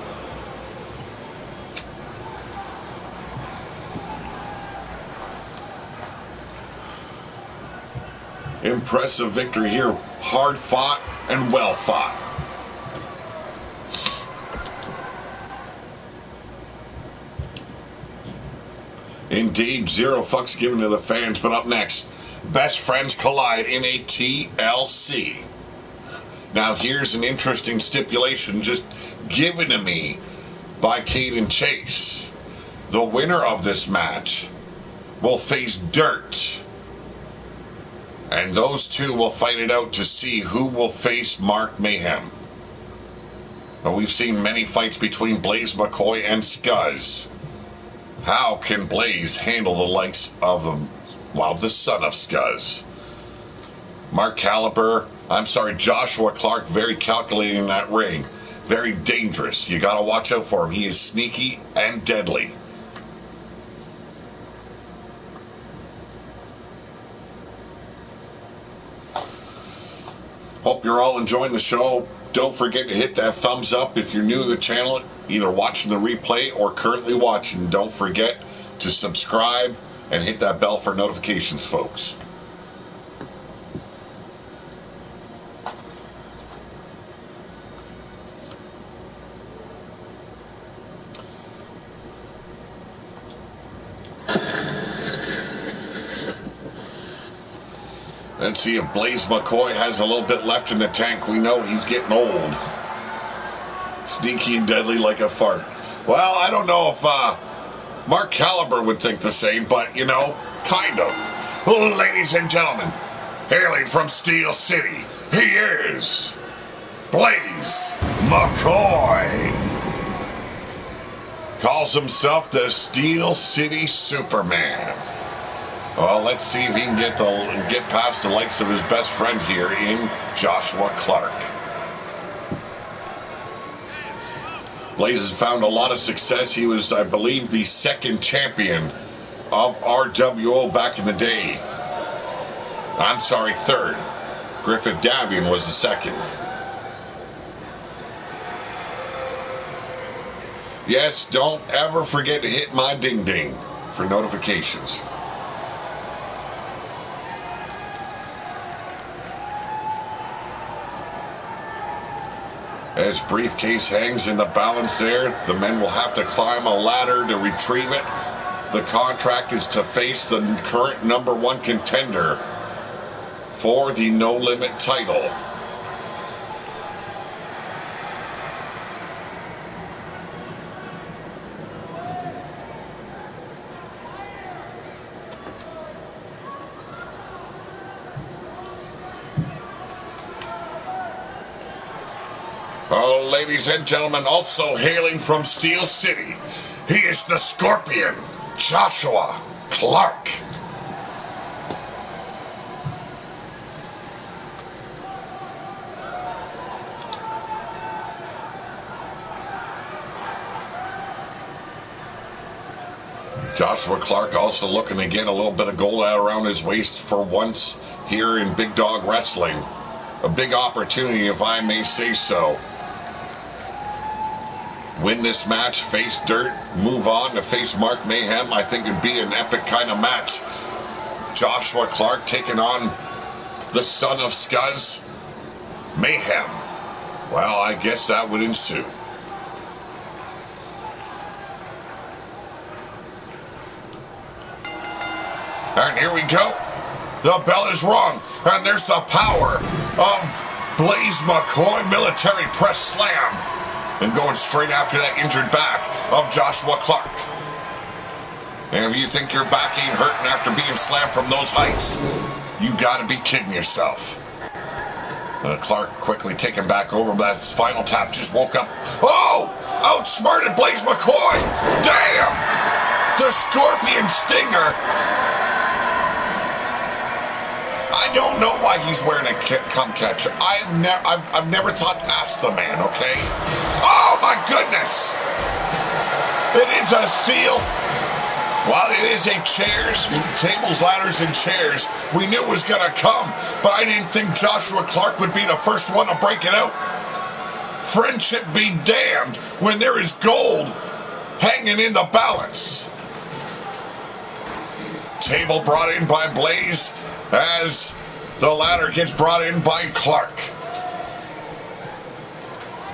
S1: Impressive victory here. Hard fought and well fought. Indeed, zero fucks given to the fans. But up next, best friends collide in a TLC. Now here's an interesting stipulation just given to me by Caden Chase. The winner of this match will face Dirt. And those two will fight it out to see who will face Mark Mayhem. Now, we've seen many fights between Blaze McCoy and Scuzz. How can Blaze handle the likes of the son of Scuzz? Joshua Clark, very calculating in that ring. Very dangerous. You got to watch out for him. He is sneaky and deadly. Hope you're all enjoying the show. Don't forget to hit that thumbs up if you're new to the channel, either watching the replay or currently watching. Don't forget to subscribe and hit that bell for notifications, folks. Let's see if Blaze McCoy has a little bit left in the tank. We know he's getting old. Sneaky and deadly like a fart. Well, I don't know if Mark Caliber would think the same, but, you know, kind of. Well, ladies and gentlemen, hailing from Steel City, he is Blaze McCoy. Calls himself the Steel City Superman. Well, let's see if he can get past the likes of his best friend here in Joshua Clark. Blaze has found a lot of success. He was, I believe, the second champion of RWO back in the day. I'm sorry, third. Griffith Davian was the second. Yes, don't ever forget to hit my ding-ding for notifications. As briefcase hangs in the balance there, the men will have to climb a ladder to retrieve it. The contract is to face the current #1 contender for the No Limit title. Oh, ladies and gentlemen, also hailing from Steel City, he is the Scorpion, Joshua Clark. Joshua Clark also looking to get a little bit of gold out around his waist for once here in Big Dog Wrestling. A big opportunity, if I may say so. Win this match, face Dirt, move on to face Mark Mayhem. I think it'd be an epic kind of match. Joshua Clark taking on the son of Scuzz, Mayhem. Well, I guess that would ensue. And here we go. The bell is rung, and there's the power of Blaze McCoy military press slam. And going straight after that injured back of Joshua Clark. And if you think your back ain't hurting after being slammed from those heights, you gotta be kidding yourself. Clark quickly taken back over, but that spinal tap just woke up. Oh! Outsmarted Blaze McCoy! Damn! The Scorpion Stinger! I don't know why he's wearing a cum catcher. I've never thought to ask the man, okay? Oh my goodness! It is a seal. While it is a chairs, tables, ladders, and chairs, we knew it was gonna come, but I didn't think Joshua Clark would be the first one to break it out. Friendship be damned when there is gold hanging in the balance. Table brought in by Blaze, as the ladder gets brought in by Clark.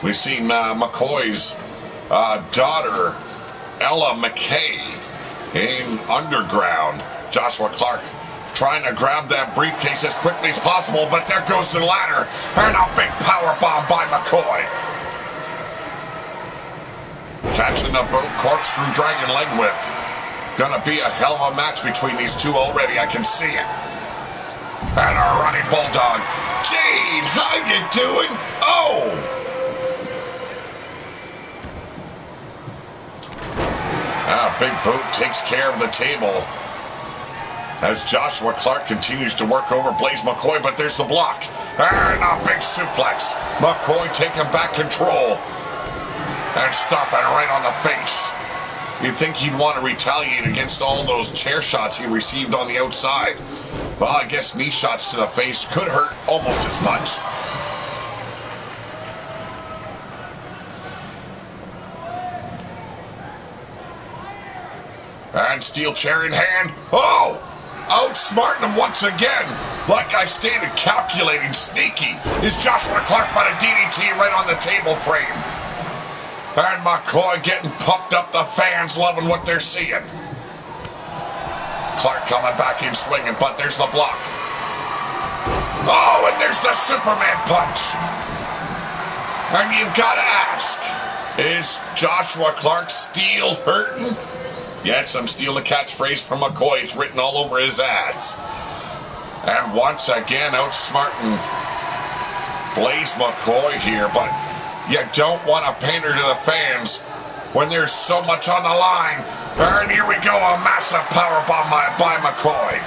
S1: We've seen McCoy's daughter, Ella McKay, in Underground. Joshua Clark trying to grab that briefcase as quickly as possible, but there goes the ladder, and a big power bomb by McCoy. Catching the corkscrew dragon leg whip. Gonna be a hell of a match between these two already, I can see it. And a running bulldog. Jade, how you doing? Oh! Big Boot takes care of the table as Joshua Clark continues to work over Blaze McCoy, but there's the block. And a big suplex. McCoy taking back control and stopping right on the face. You'd think he'd want to retaliate against all those chair shots he received on the outside. Well, I guess knee shots to the face could hurt almost as much. And steel chair in hand. Oh! Outsmarting him once again. Like I stated, calculating, sneaky. Is Joshua Clarke by a DDT right on the table frame. And McCoy getting pumped up. The fans loving what they're seeing. Clarke coming back in swinging, but there's the block. Oh, and there's the Superman punch. And you've got to ask, is Joshua Clarke's steel hurting? Yes, I'm stealing a catchphrase from McCoy. It's written all over his ass. And once again, outsmarting Blaze McCoy here, but you don't want to pander to the fans when there's so much on the line. And here we go, a massive powerbomb by McCoy.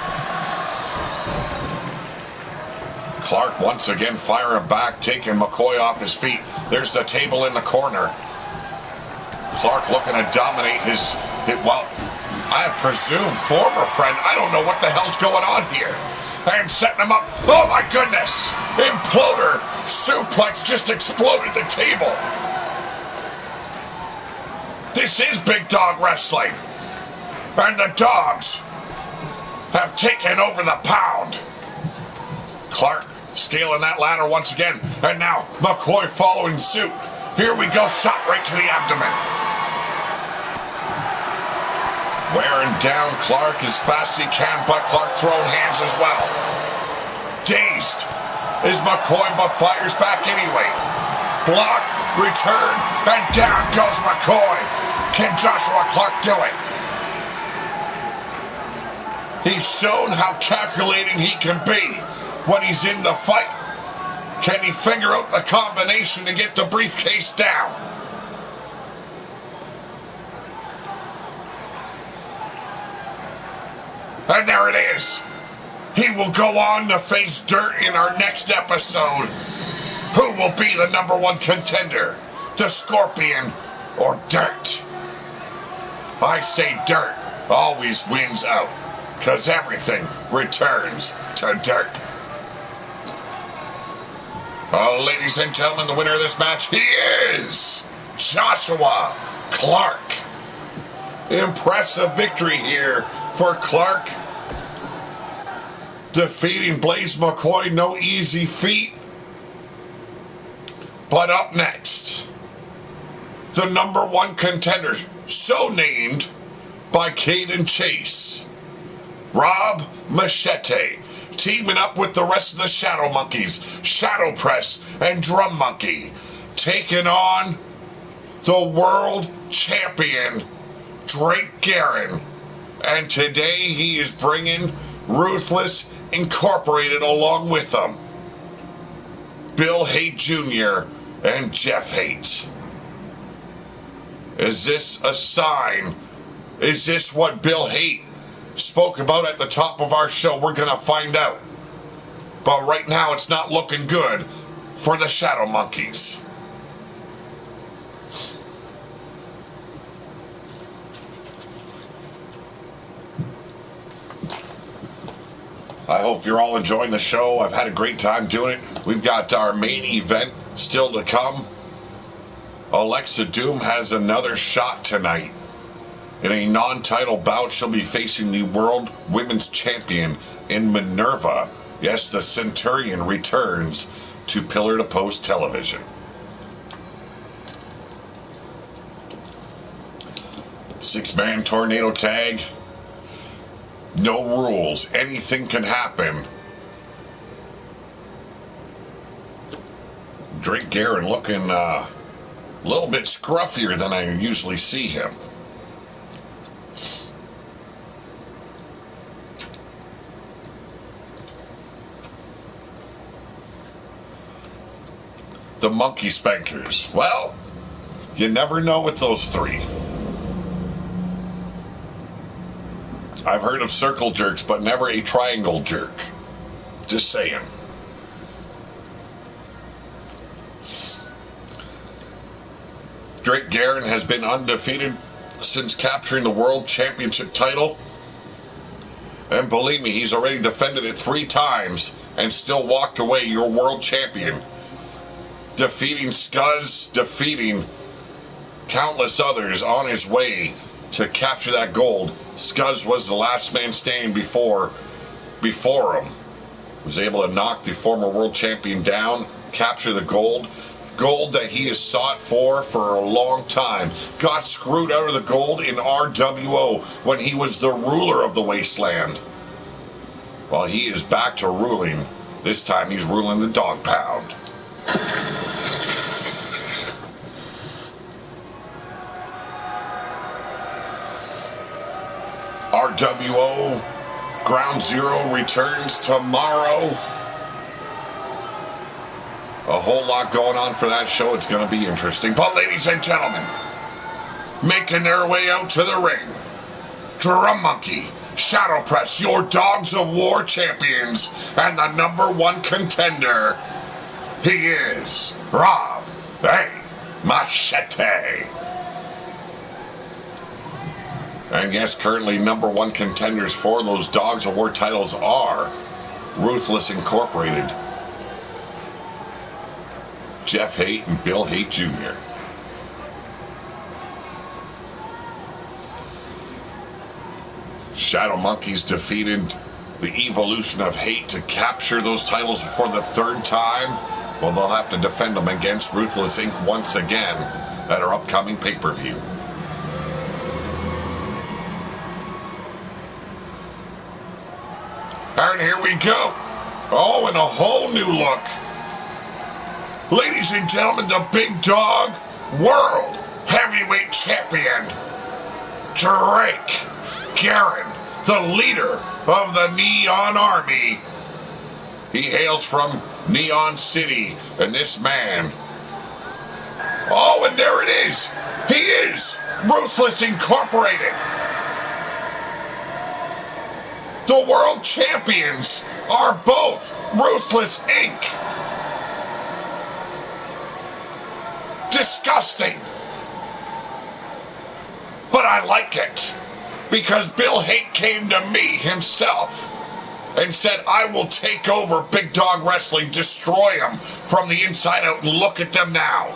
S1: Clarke once again firing back, taking McCoy off his feet. There's the table in the corner. Clarke looking to dominate his well, I presume former friend. I don't know what the hell's going on here. And setting him up. Oh my goodness! Imploder suplex just exploded the table. This is Big Dog Wrestling. And the Dogs have taken over the pound. Clarke scaling that ladder once again. And now McCoy following suit. Here we go, shot right to the abdomen. Wearing down Clarke as fast as he can, but Clarke throwing hands as well. Dazed is McCoy, but fires back anyway. Block, return, and down goes McCoy. Can Joshua Clarke do it? He's shown how calculating he can be when he's in the fight. Can he figure out the combination to get the briefcase down? And there it is. He will go on to face Dirt in our next episode. Who will be the #1 contender? The Scorpion or Dirt? I say Dirt always wins out, because everything returns to Dirt. Ladies and gentlemen, the winner of this match, he is Joshua Clarke. Impressive victory here for Clarke. Defeating Blaze McCoy, no easy feat. But up next, the #1 contender, so named by Caden Chase, Rob Machete, teaming up with the rest of the Shadow Monkeys, Shadow Press and Drum Monkey, taking on the world champion, Drake Gerin. And today he is bringing Ruthless Incorporated along with them. Bill Haight Jr. and Jeff Haight. Is this a sign? Is this what Bill Haight spoke about at the top of our show? We're going to find out. But right now it's not looking good for the Shadow Monkeys. I hope you're all enjoying the show. I've had a great time doing it. We've got our main event still to come. Alexa Doom has another shot tonight. In a non-title bout, she'll be facing the World Women's Champion in Minerva. Yes, the Centurion returns to pillar-to-post television. Six-man tornado tag. No rules. Anything can happen. Drake Gerin looking a little bit scruffier than I usually see him. The Monkey Spankers. Well, you never know with those three. I've heard of circle jerks, but never a triangle jerk. Just saying. Drake Gerin has been undefeated since capturing the World Championship title. And believe me, he's already defended it 3 times and still walked away your world champion. Defeating Scuzz, defeating countless others on his way to capture that gold. Scuzz was the last man standing before him. Was able to knock the former world champion down, capture the gold. Gold that he has sought for a long time. Got screwed out of the gold in RWO when he was the ruler of the wasteland. Well, he is back to ruling. This time he's ruling the dog pound. RWO Ground Zero returns tomorrow. A whole lot going on for that show. It's going to be interesting. But ladies and gentlemen, making their way out to the ring, Drum Monkey, Shadow Press, your Dogs of War champions, and the #1 contender. He is Rob A. Machete. And yes, currently #1 contenders for those Dogs of War titles are Ruthless Incorporated, Jeff Haight and Bill Haight Jr. Shadow Monkeys defeated the Evolution of Hate to capture those titles for the 3rd time. Well, they'll have to defend them against Ruthless Inc. once again at our upcoming pay-per-view. And here we go. Oh, and a whole new look. Ladies and gentlemen, the Big Dog World Heavyweight Champion, Gerin, the leader of the Neon Army. He hails from Neon City, and this man... Oh, and there it is. He is Ruthless Incorporated. The world champions are both Ruthless Inc. Disgusting. But I like it. Because Bill Haight came to me himself and said, I will take over Big Dog Wrestling, destroy them from the inside out, and look at them now.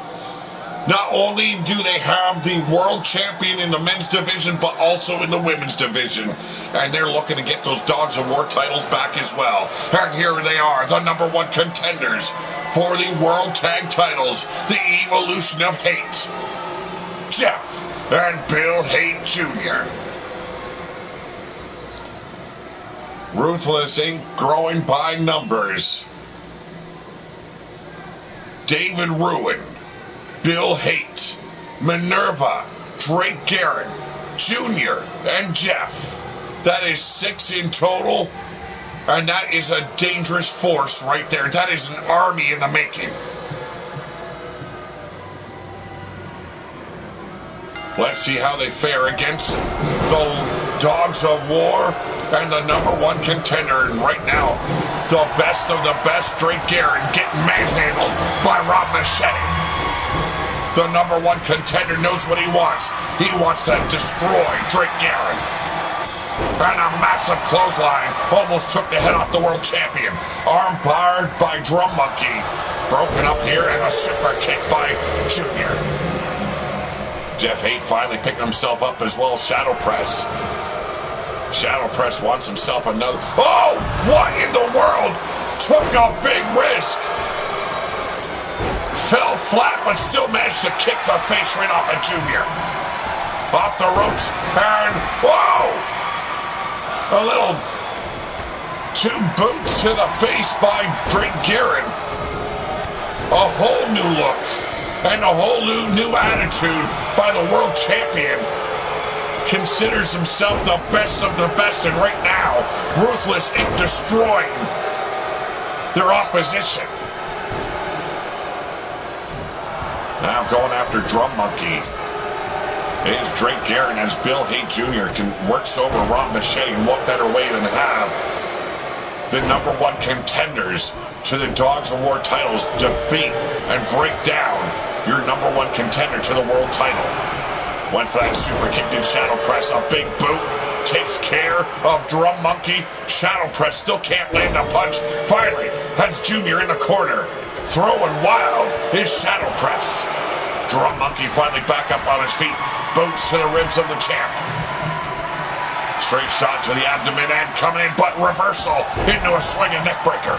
S1: Not only do they have the world champion in the men's division, but also in the women's division. And they're looking to get those Dogs of War titles back as well. And here they are, the #1 contenders for the world tag titles, the Evolution of Hate, Jeff and Bill Haight Jr. Ruthless Inc. growing by numbers. David Ruin, Bill Haight, Minerva, Drake Gerin, Jr., and Jeff. That is 6 in total, and that is a dangerous force right there. That is an army in the making. Let's see how they fare against the Dogs of War and the #1 contender. And right now, the best of the best, Drake Gerin, getting manhandled by Rob Machete. The #1 contender knows what he wants. He wants to destroy Drake Gerin. And a massive clothesline almost took the head off the world champion. Arm barred by Drum Monkey. Broken up here, and a super kick by Junior. Jeff Haight finally picking himself up as well. Shadow Press. Shadow Press wants himself another. Oh, what in the world? Took a big risk. Fell flat, but still managed to kick the face right off of Junior. Off the ropes, and whoa! A little 2 boots to the face by Drake Gerin. A whole new look, and a whole new attitude by the world champion. Considers himself the best of the best, and right now, Ruthless Inc. destroying their opposition. Now going after Drum Monkey is Drake Gerin, as Bill Haight Jr. works over Rob Machete. And what better way than to have the #1 contenders to the Dogs of War titles defeat and break down your #1 contender to the world title. Went for that super kick in Shadow Press. A big boot takes care of Drum Monkey. Shadow Press still can't land a punch. Finally has Junior in the corner. Throwing wild is Shadow Press. Drum Monkey finally back up on his feet. boots to the ribs of the champ. Straight shot to the abdomen and coming in, but reversal into a swinging neckbreaker.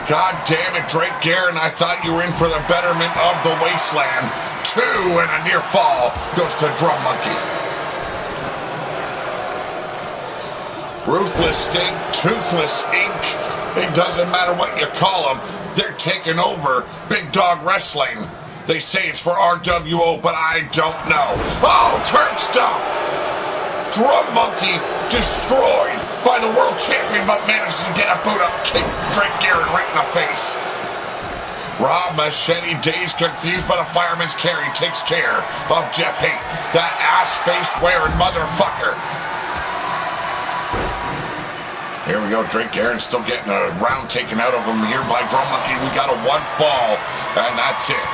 S1: God damn it, Drake Gerin, I thought you were in for the betterment of the wasteland. 2 and a near fall goes to Drum Monkey. Ruthless Stink, Toothless Ink, it doesn't matter what you call them, they're taking over Big Dog Wrestling. They say it's for RWO, but I don't know. Oh, curb stomp! Drum Monkey destroyed by the world champion, but manages to get a boot up kick Drake Gerin right in the face. Rob Machete, dazed, confused, but a fireman's carry takes care of Jeff Haight, that ass-face wearing motherfucker. Here we go, Drake Gerin still getting a round taken out of him here by Drum Monkey. We got a 1 fall, and that's it.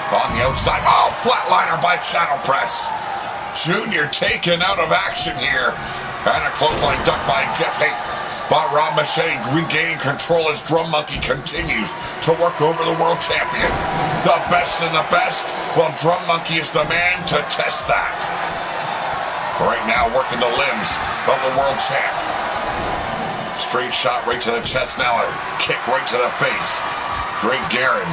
S1: On the outside, oh, flatliner by Shadow Press. Junior taken out of action here. And a clothesline duck by Jeff Haight. But Rob Machete regaining control as Drum Monkey continues to work over the world champion. The best and the best. Well, Drum Monkey is the man to test that. Right now, working the limbs of the world champ. Straight shot right to the chest now. A kick right to the face. Drake Gerin.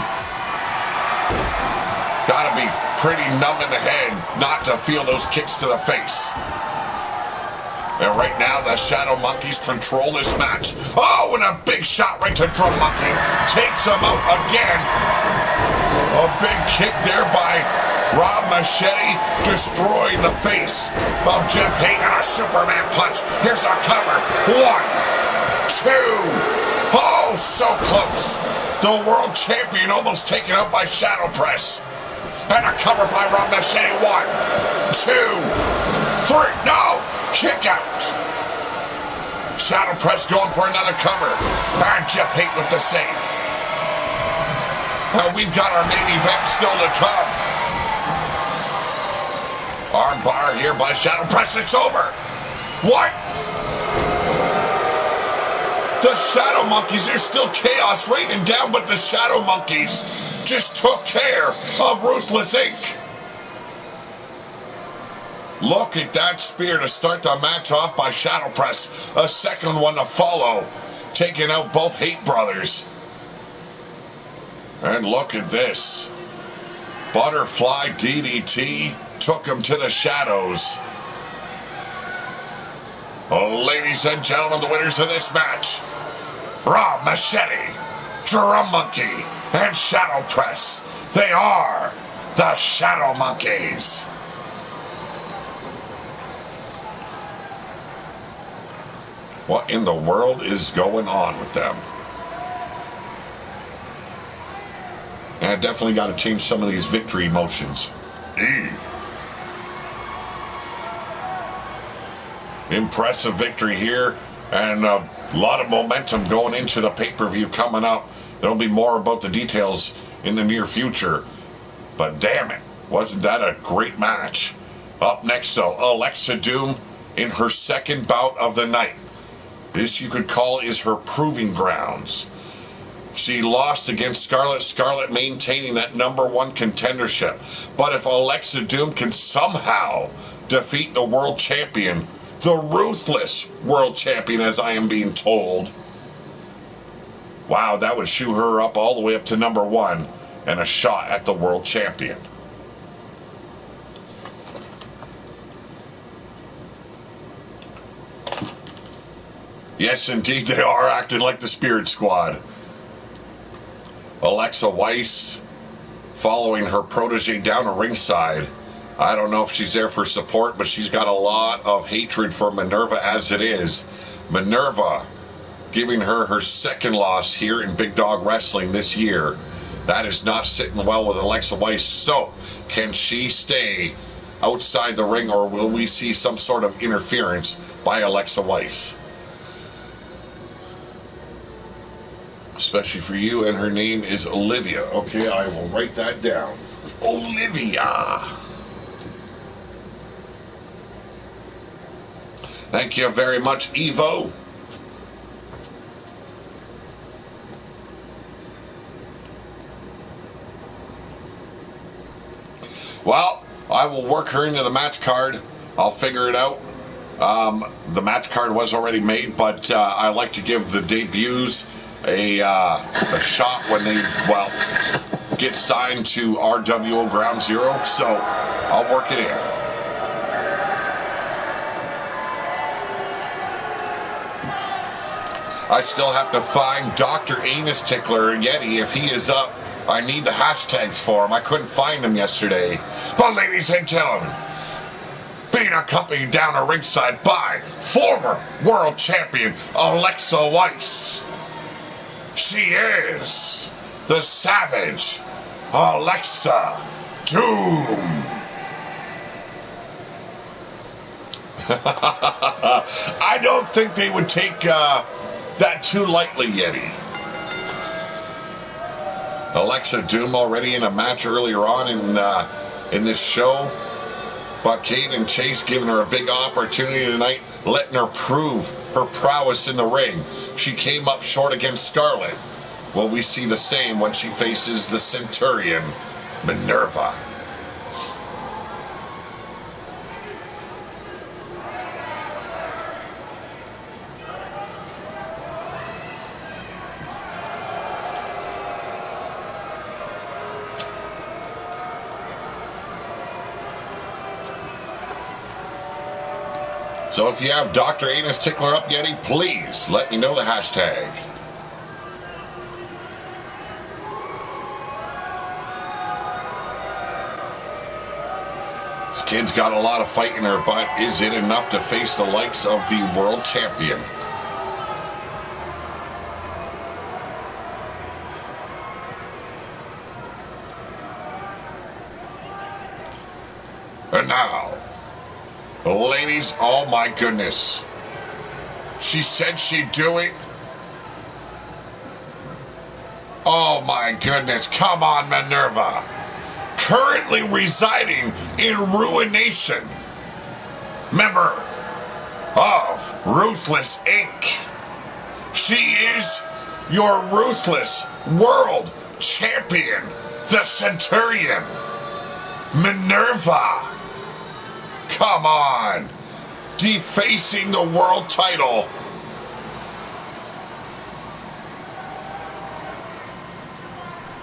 S1: Gotta be pretty numb in the head not to feel those kicks to the face. And right now, the Shadow Monkeys control this match. Oh, and a big shot right to Drum Monkey. Takes him out again. A big kick there by Rob Machete, destroying the face of Jeff Haight, and a Superman punch. Here's a cover. 1, 2. Oh, so close. The world champion almost taken out by Shadow Press. And a cover by Rob Machete. 1, 2, 3. No! Kick out. Shadow Press going for another cover. And Jeff Haight with the save. Well, we've got our main event still to come. Arm bar here by Shadow Press. It's over. What? The Shadow Monkeys, there's still chaos raining down, but the Shadow Monkeys just took care of Ruthless Inc. Look at that spear to start the match off by Shadow Press. A second one to follow, taking out both Haight brothers. And look at this. Butterfly DDT took him to the shadows. Oh, ladies and gentlemen, the winners of this match, Rob Machete, Drum Monkey, and Shadow Press. They are the Shadow Monkeys. What in the world is going on with them? And I definitely got to change some of these victory emotions. Impressive victory here, and a lot of momentum going into the pay-per-view coming up. There'll be more about the details in the near future. But damn it, wasn't that a great match? Up next, though, Alexa Doom in her second bout of the night. This, you could call, is her proving grounds. She lost against Scarlett. Scarlett maintaining that #1 contendership. But if Alexa Doom can somehow defeat the world champion, the ruthless world champion, as I am being told, wow, that would shoot her up all the way up to #1 and a shot at the world champion. Yes, indeed, they are acting like the Spirit Squad. Alexa Weiss following her protege down to ringside. I don't know if she's there for support, but she's got a lot of hatred for Minerva as it is. Minerva giving her second loss here in Big Dog Wrestling this year. That is not sitting well with Alexa Weiss. So, can she stay outside the ring, or will we see some sort of interference by Alexa Weiss? Especially for you, and her name is Olivia. Okay, I will write that down. Olivia. Thank you very much, Evo. Well, I will work her into the match card. I'll figure it out. The match card was already made, but I like to give the debuts a shot when they, well, get signed to RWO Ground Zero. So I'll work it in. I still have to find Dr. Anus Tickler Yeti. If he is up, I need the hashtags for him. I couldn't find him yesterday. But ladies and gentlemen, being accompanied down a ringside by former world champion Alexa Weiss. She is the Savage Alexa Doom. I don't think they would take that too lightly, Yeti. Alexa Doom already in a match earlier on in this show. But Kate and Chase giving her a big opportunity tonight, letting her prove her prowess in the ring. She came up short against Scarlett. Well, we see the same when she faces the Centurion, Minerva. So if you have Dr. Anus Tickler up, Yeti, please let me know the hashtag. This kid's got a lot of fight in her, but is it enough to face the likes of the world champion? And now, ladies, oh my goodness. She said she'd do it. Oh my goodness. Come on, Minerva. Currently residing in Ruination. Member of Ruthless Inc. She is your Ruthless World Champion, the Centurion, Minerva. Come on. Defacing the world title.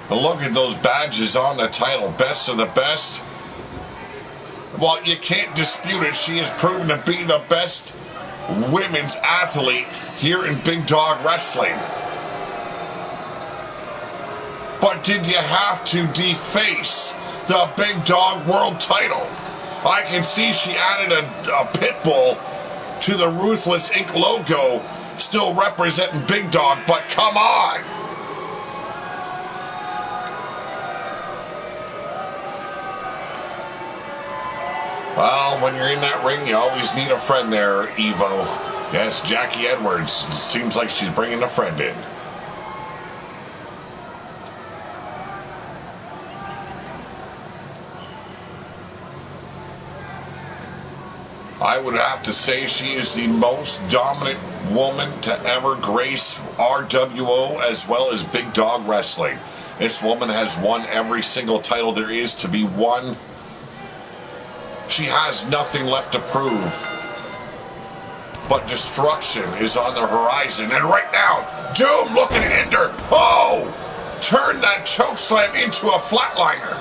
S1: And look at those badges on the title. Best of the best. Well, you can't dispute it. She has proven to be the best women's athlete here in Big Dog Wrestling. But did you have to deface the Big Dog World title? I can see she added a pit bull to the Ruthless Inc. logo, still representing Big Dog, but come on! Well, when you're in that ring, you always need a friend there, Evo. Yes, Jackie Edwards. Seems like she's bringing a friend in. I would have to say she is the most dominant woman to ever grace RWO as well as Big Dog Wrestling. This woman has won every single title there is to be won. She has nothing left to prove. But destruction is on the horizon. And right now, Doom looking to end her. Oh! Turn that chokeslam into a flatliner.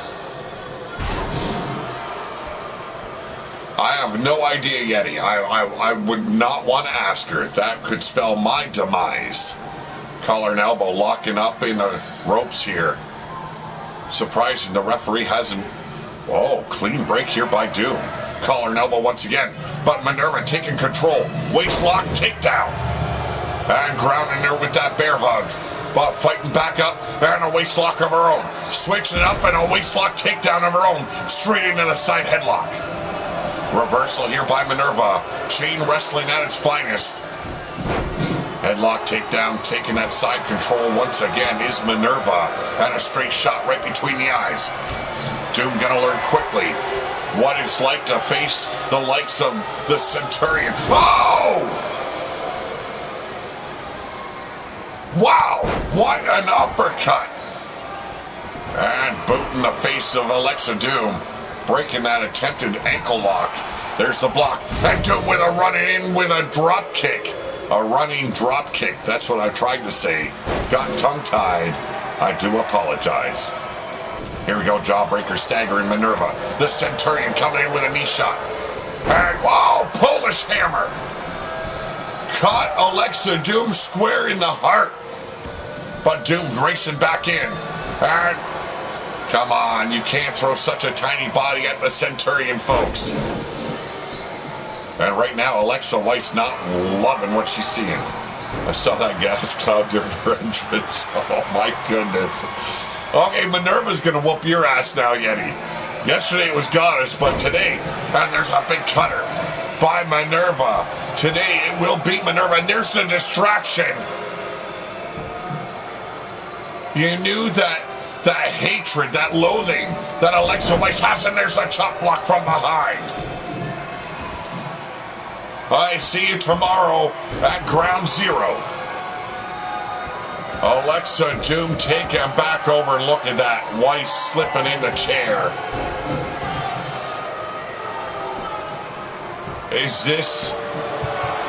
S1: I have no idea, Yeti. I would not want to ask her. That could spell my demise. Collar and elbow locking up in the ropes here. Surprising the referee hasn't... Oh, clean break here by Doom. Collar and elbow once again. But Minerva taking control. Waist lock, takedown. And grounding her with that bear hug. But fighting back up and a waist lock of her own. Switching it up and a waist lock takedown of her own. Straight into the side headlock. Reversal here by Minerva. Chain wrestling at its finest. Headlock takedown, taking that side control once again is Minerva. And a straight shot right between the eyes. Doom gonna learn quickly what it's like to face the likes of the Centurion. Oh! Wow! What an uppercut! And boot in the face of Alexa Doom. breaking that attempted ankle lock. There's the block. And Doom with a running in with a drop kick. A running drop kick. That's what I tried to say. Got tongue-tied. I do apologize. Here we go, Jawbreaker staggering Minerva. The Centurion coming in with a knee shot. And, whoa, Polish hammer. Caught Alexa Doom square in the heart. But Doom's racing back in. And, come on, you can't throw such a tiny body at the Centurion, folks. And right now, Alexa White's not loving what she's seeing. I saw that gas cloud during her entrance. Oh, my goodness. Okay, Minerva's going to whoop your ass now, Yeti. Yesterday it was Goddess, but today, and there's a big cutter by Minerva. Today it will beat Minerva, and there's the distraction. You knew that hatred, that loathing that Alexa Weiss has, and there's the chop block from behind. I see you tomorrow at Ground Zero. Alexa Doom taking back over, and look at that. Weiss slipping in the chair. Is this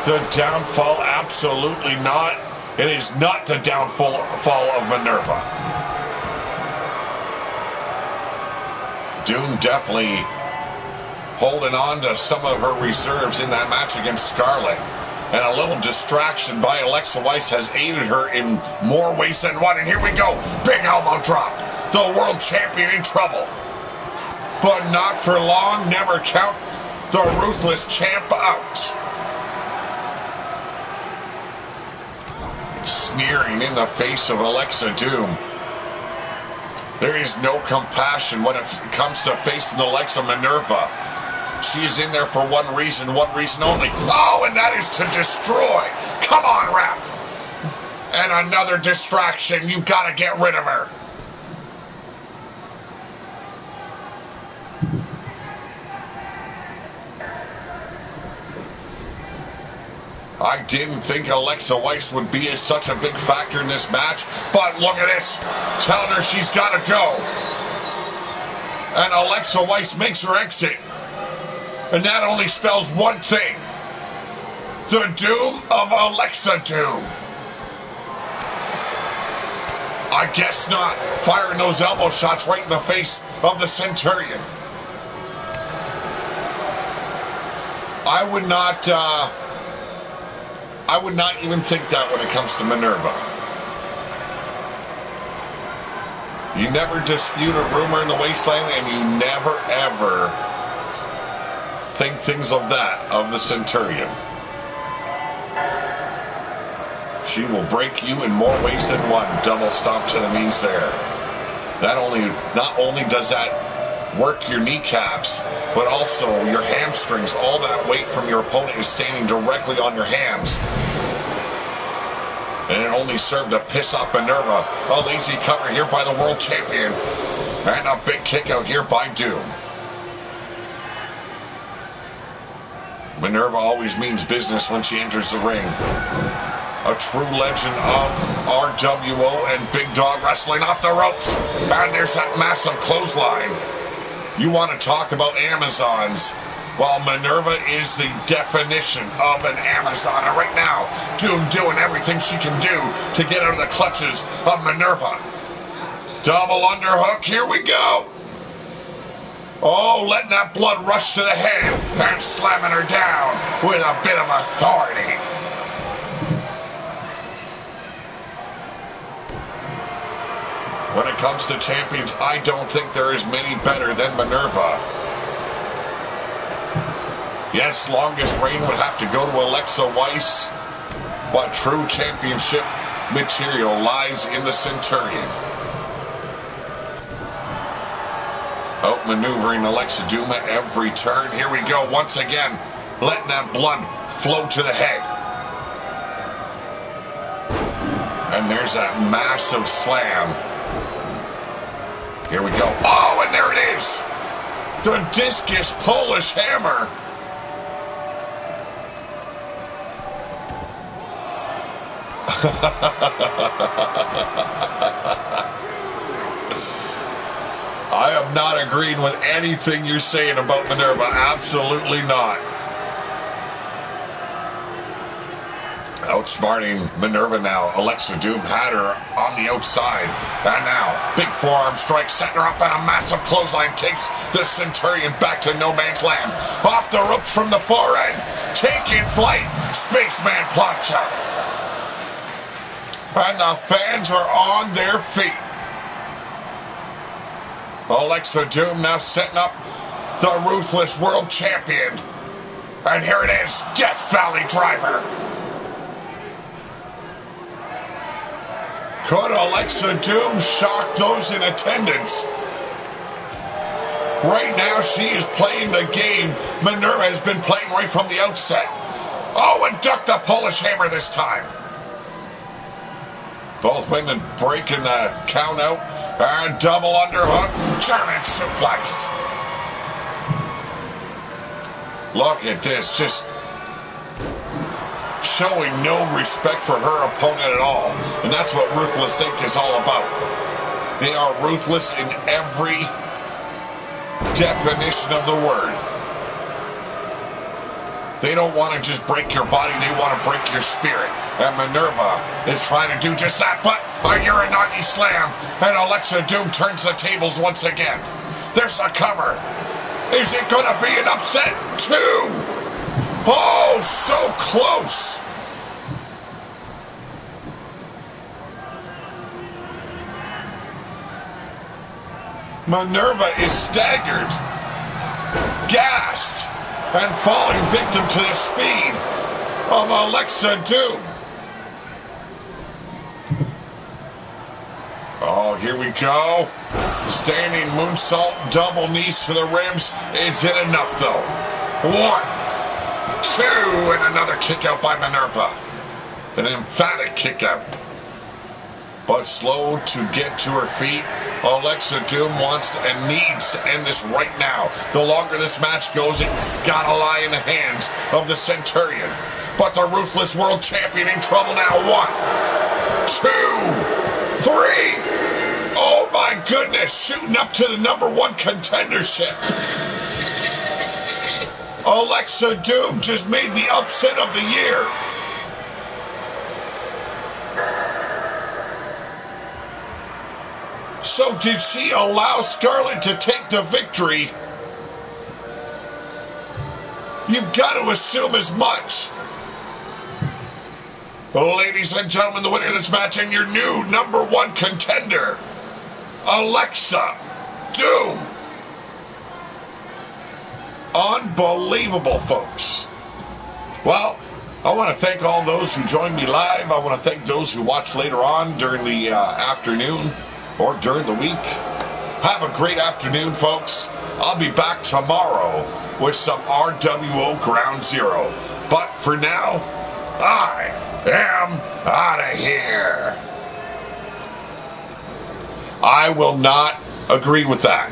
S1: the downfall? Absolutely not. It is not the downfall of Minerva. Doom definitely holding on to some of her reserves in that match against Scarlett. And a little distraction by Alexa Weiss has aided her in more ways than one. And here we go. Big elbow drop. The world champion in trouble. But not for long. Never count the ruthless champ out. Sneering in the face of Alexa Doom. There is no compassion when it comes to facing Alexa Minerva. She is in there for one reason only. Oh, and that is to destroy. Come on, ref. And another distraction. You got to get rid of her. I didn't think Alexa Weiss would be such a big factor in this match, but look at this. Telling her she's got to go. And Alexa Weiss makes her exit. And that only spells one thing. The doom of Alexa Doom. I guess not. Firing those elbow shots right in the face of the Centurion. I would not even think that when it comes to Minerva. You never dispute a rumor in the wasteland, and you never, ever think things of that, of the Centurion. She will break you in more ways than one. Double stomp to the knees there. Not only does that work your kneecaps, but also your hamstrings. All that weight from your opponent is standing directly on your hams. And it only served to piss off Minerva. A lazy cover here by the world champion. And a big kick out here by Doom. Minerva always means business when she enters the ring. A true legend of RWO and Big Dog Wrestling off the ropes. And there's that massive clothesline. You want to talk about Amazons? Well, Minerva is the definition of an Amazon. And right now, Doom doing everything she can do to get out of the clutches of Minerva. Double underhook. Here we go. Oh, letting that blood rush to the head and slamming her down with a bit of authority. When it comes to champions, I don't think there is many better than Minerva. Yes, longest reign would have to go to Alexa Weiss, but true championship material lies in the Centurion. Outmaneuvering Alexa Doom at every turn. Here we go once again, letting that blood flow to the head. And there's that massive slam. Here we go. Oh, and there it is. The discus Polish hammer. I am am not agreeing with anything you're saying about Minerva. Absolutely not. Outsmarting Minerva now. Alexa Doom had her on the outside. And now, big forearm strike, setting her up, and a massive clothesline takes the Centurion back to no man's land. Off the ropes from the far end. Taking flight. Spaceman plancha. And the fans are on their feet. Alexa Doom now setting up the Ruthless World Champion. And here it is, Death Valley Driver. Could Alexa Doom shock those in attendance? Right now, she is playing the game Minerva has been playing right from the outset. Oh, and ducked the Polish hammer this time. Both women breaking the count out. And double underhook. German suplex. Look at this. Just showing no respect for her opponent at all. And that's what Ruthless Inc. is all about. They are ruthless in every definition of the word. They don't want to just break your body, they want to break your spirit. And Minerva is trying to do just that, but a Uranagi slam, and Alexa Doom turns the tables once again. There's the cover. Is it going to be an upset? 2! Oh, so close! Minerva is staggered, gassed, and falling victim to the speed of Alexa Doom. Oh, here we go. Standing moonsault, double knees to the ribs. Is it enough, though? 1, 2, and another kick out by Minerva. An emphatic kick out. But slow to get to her feet. Alexa Doom wants to, and needs to end this right now. The longer this match goes, it's got to lie in the hands of the Centurion. But the Ruthless World Champion in trouble now. 1, 2, 3. Oh my goodness, shooting up to the #1 contendership. Alexa Doom just made the upset of the year. So did she allow Scarlett to take the victory? You've got to assume as much. Ladies and gentlemen, the winner of this match and your new #1 contender, Alexa Doom. Unbelievable, folks. Well, I want to thank all those who joined me live. I want to thank those who watch later on during the afternoon or during the week. Have a great afternoon, folks. I'll be back tomorrow with some RWO Ground Zero. But for now, I am out of here. I will not agree with that.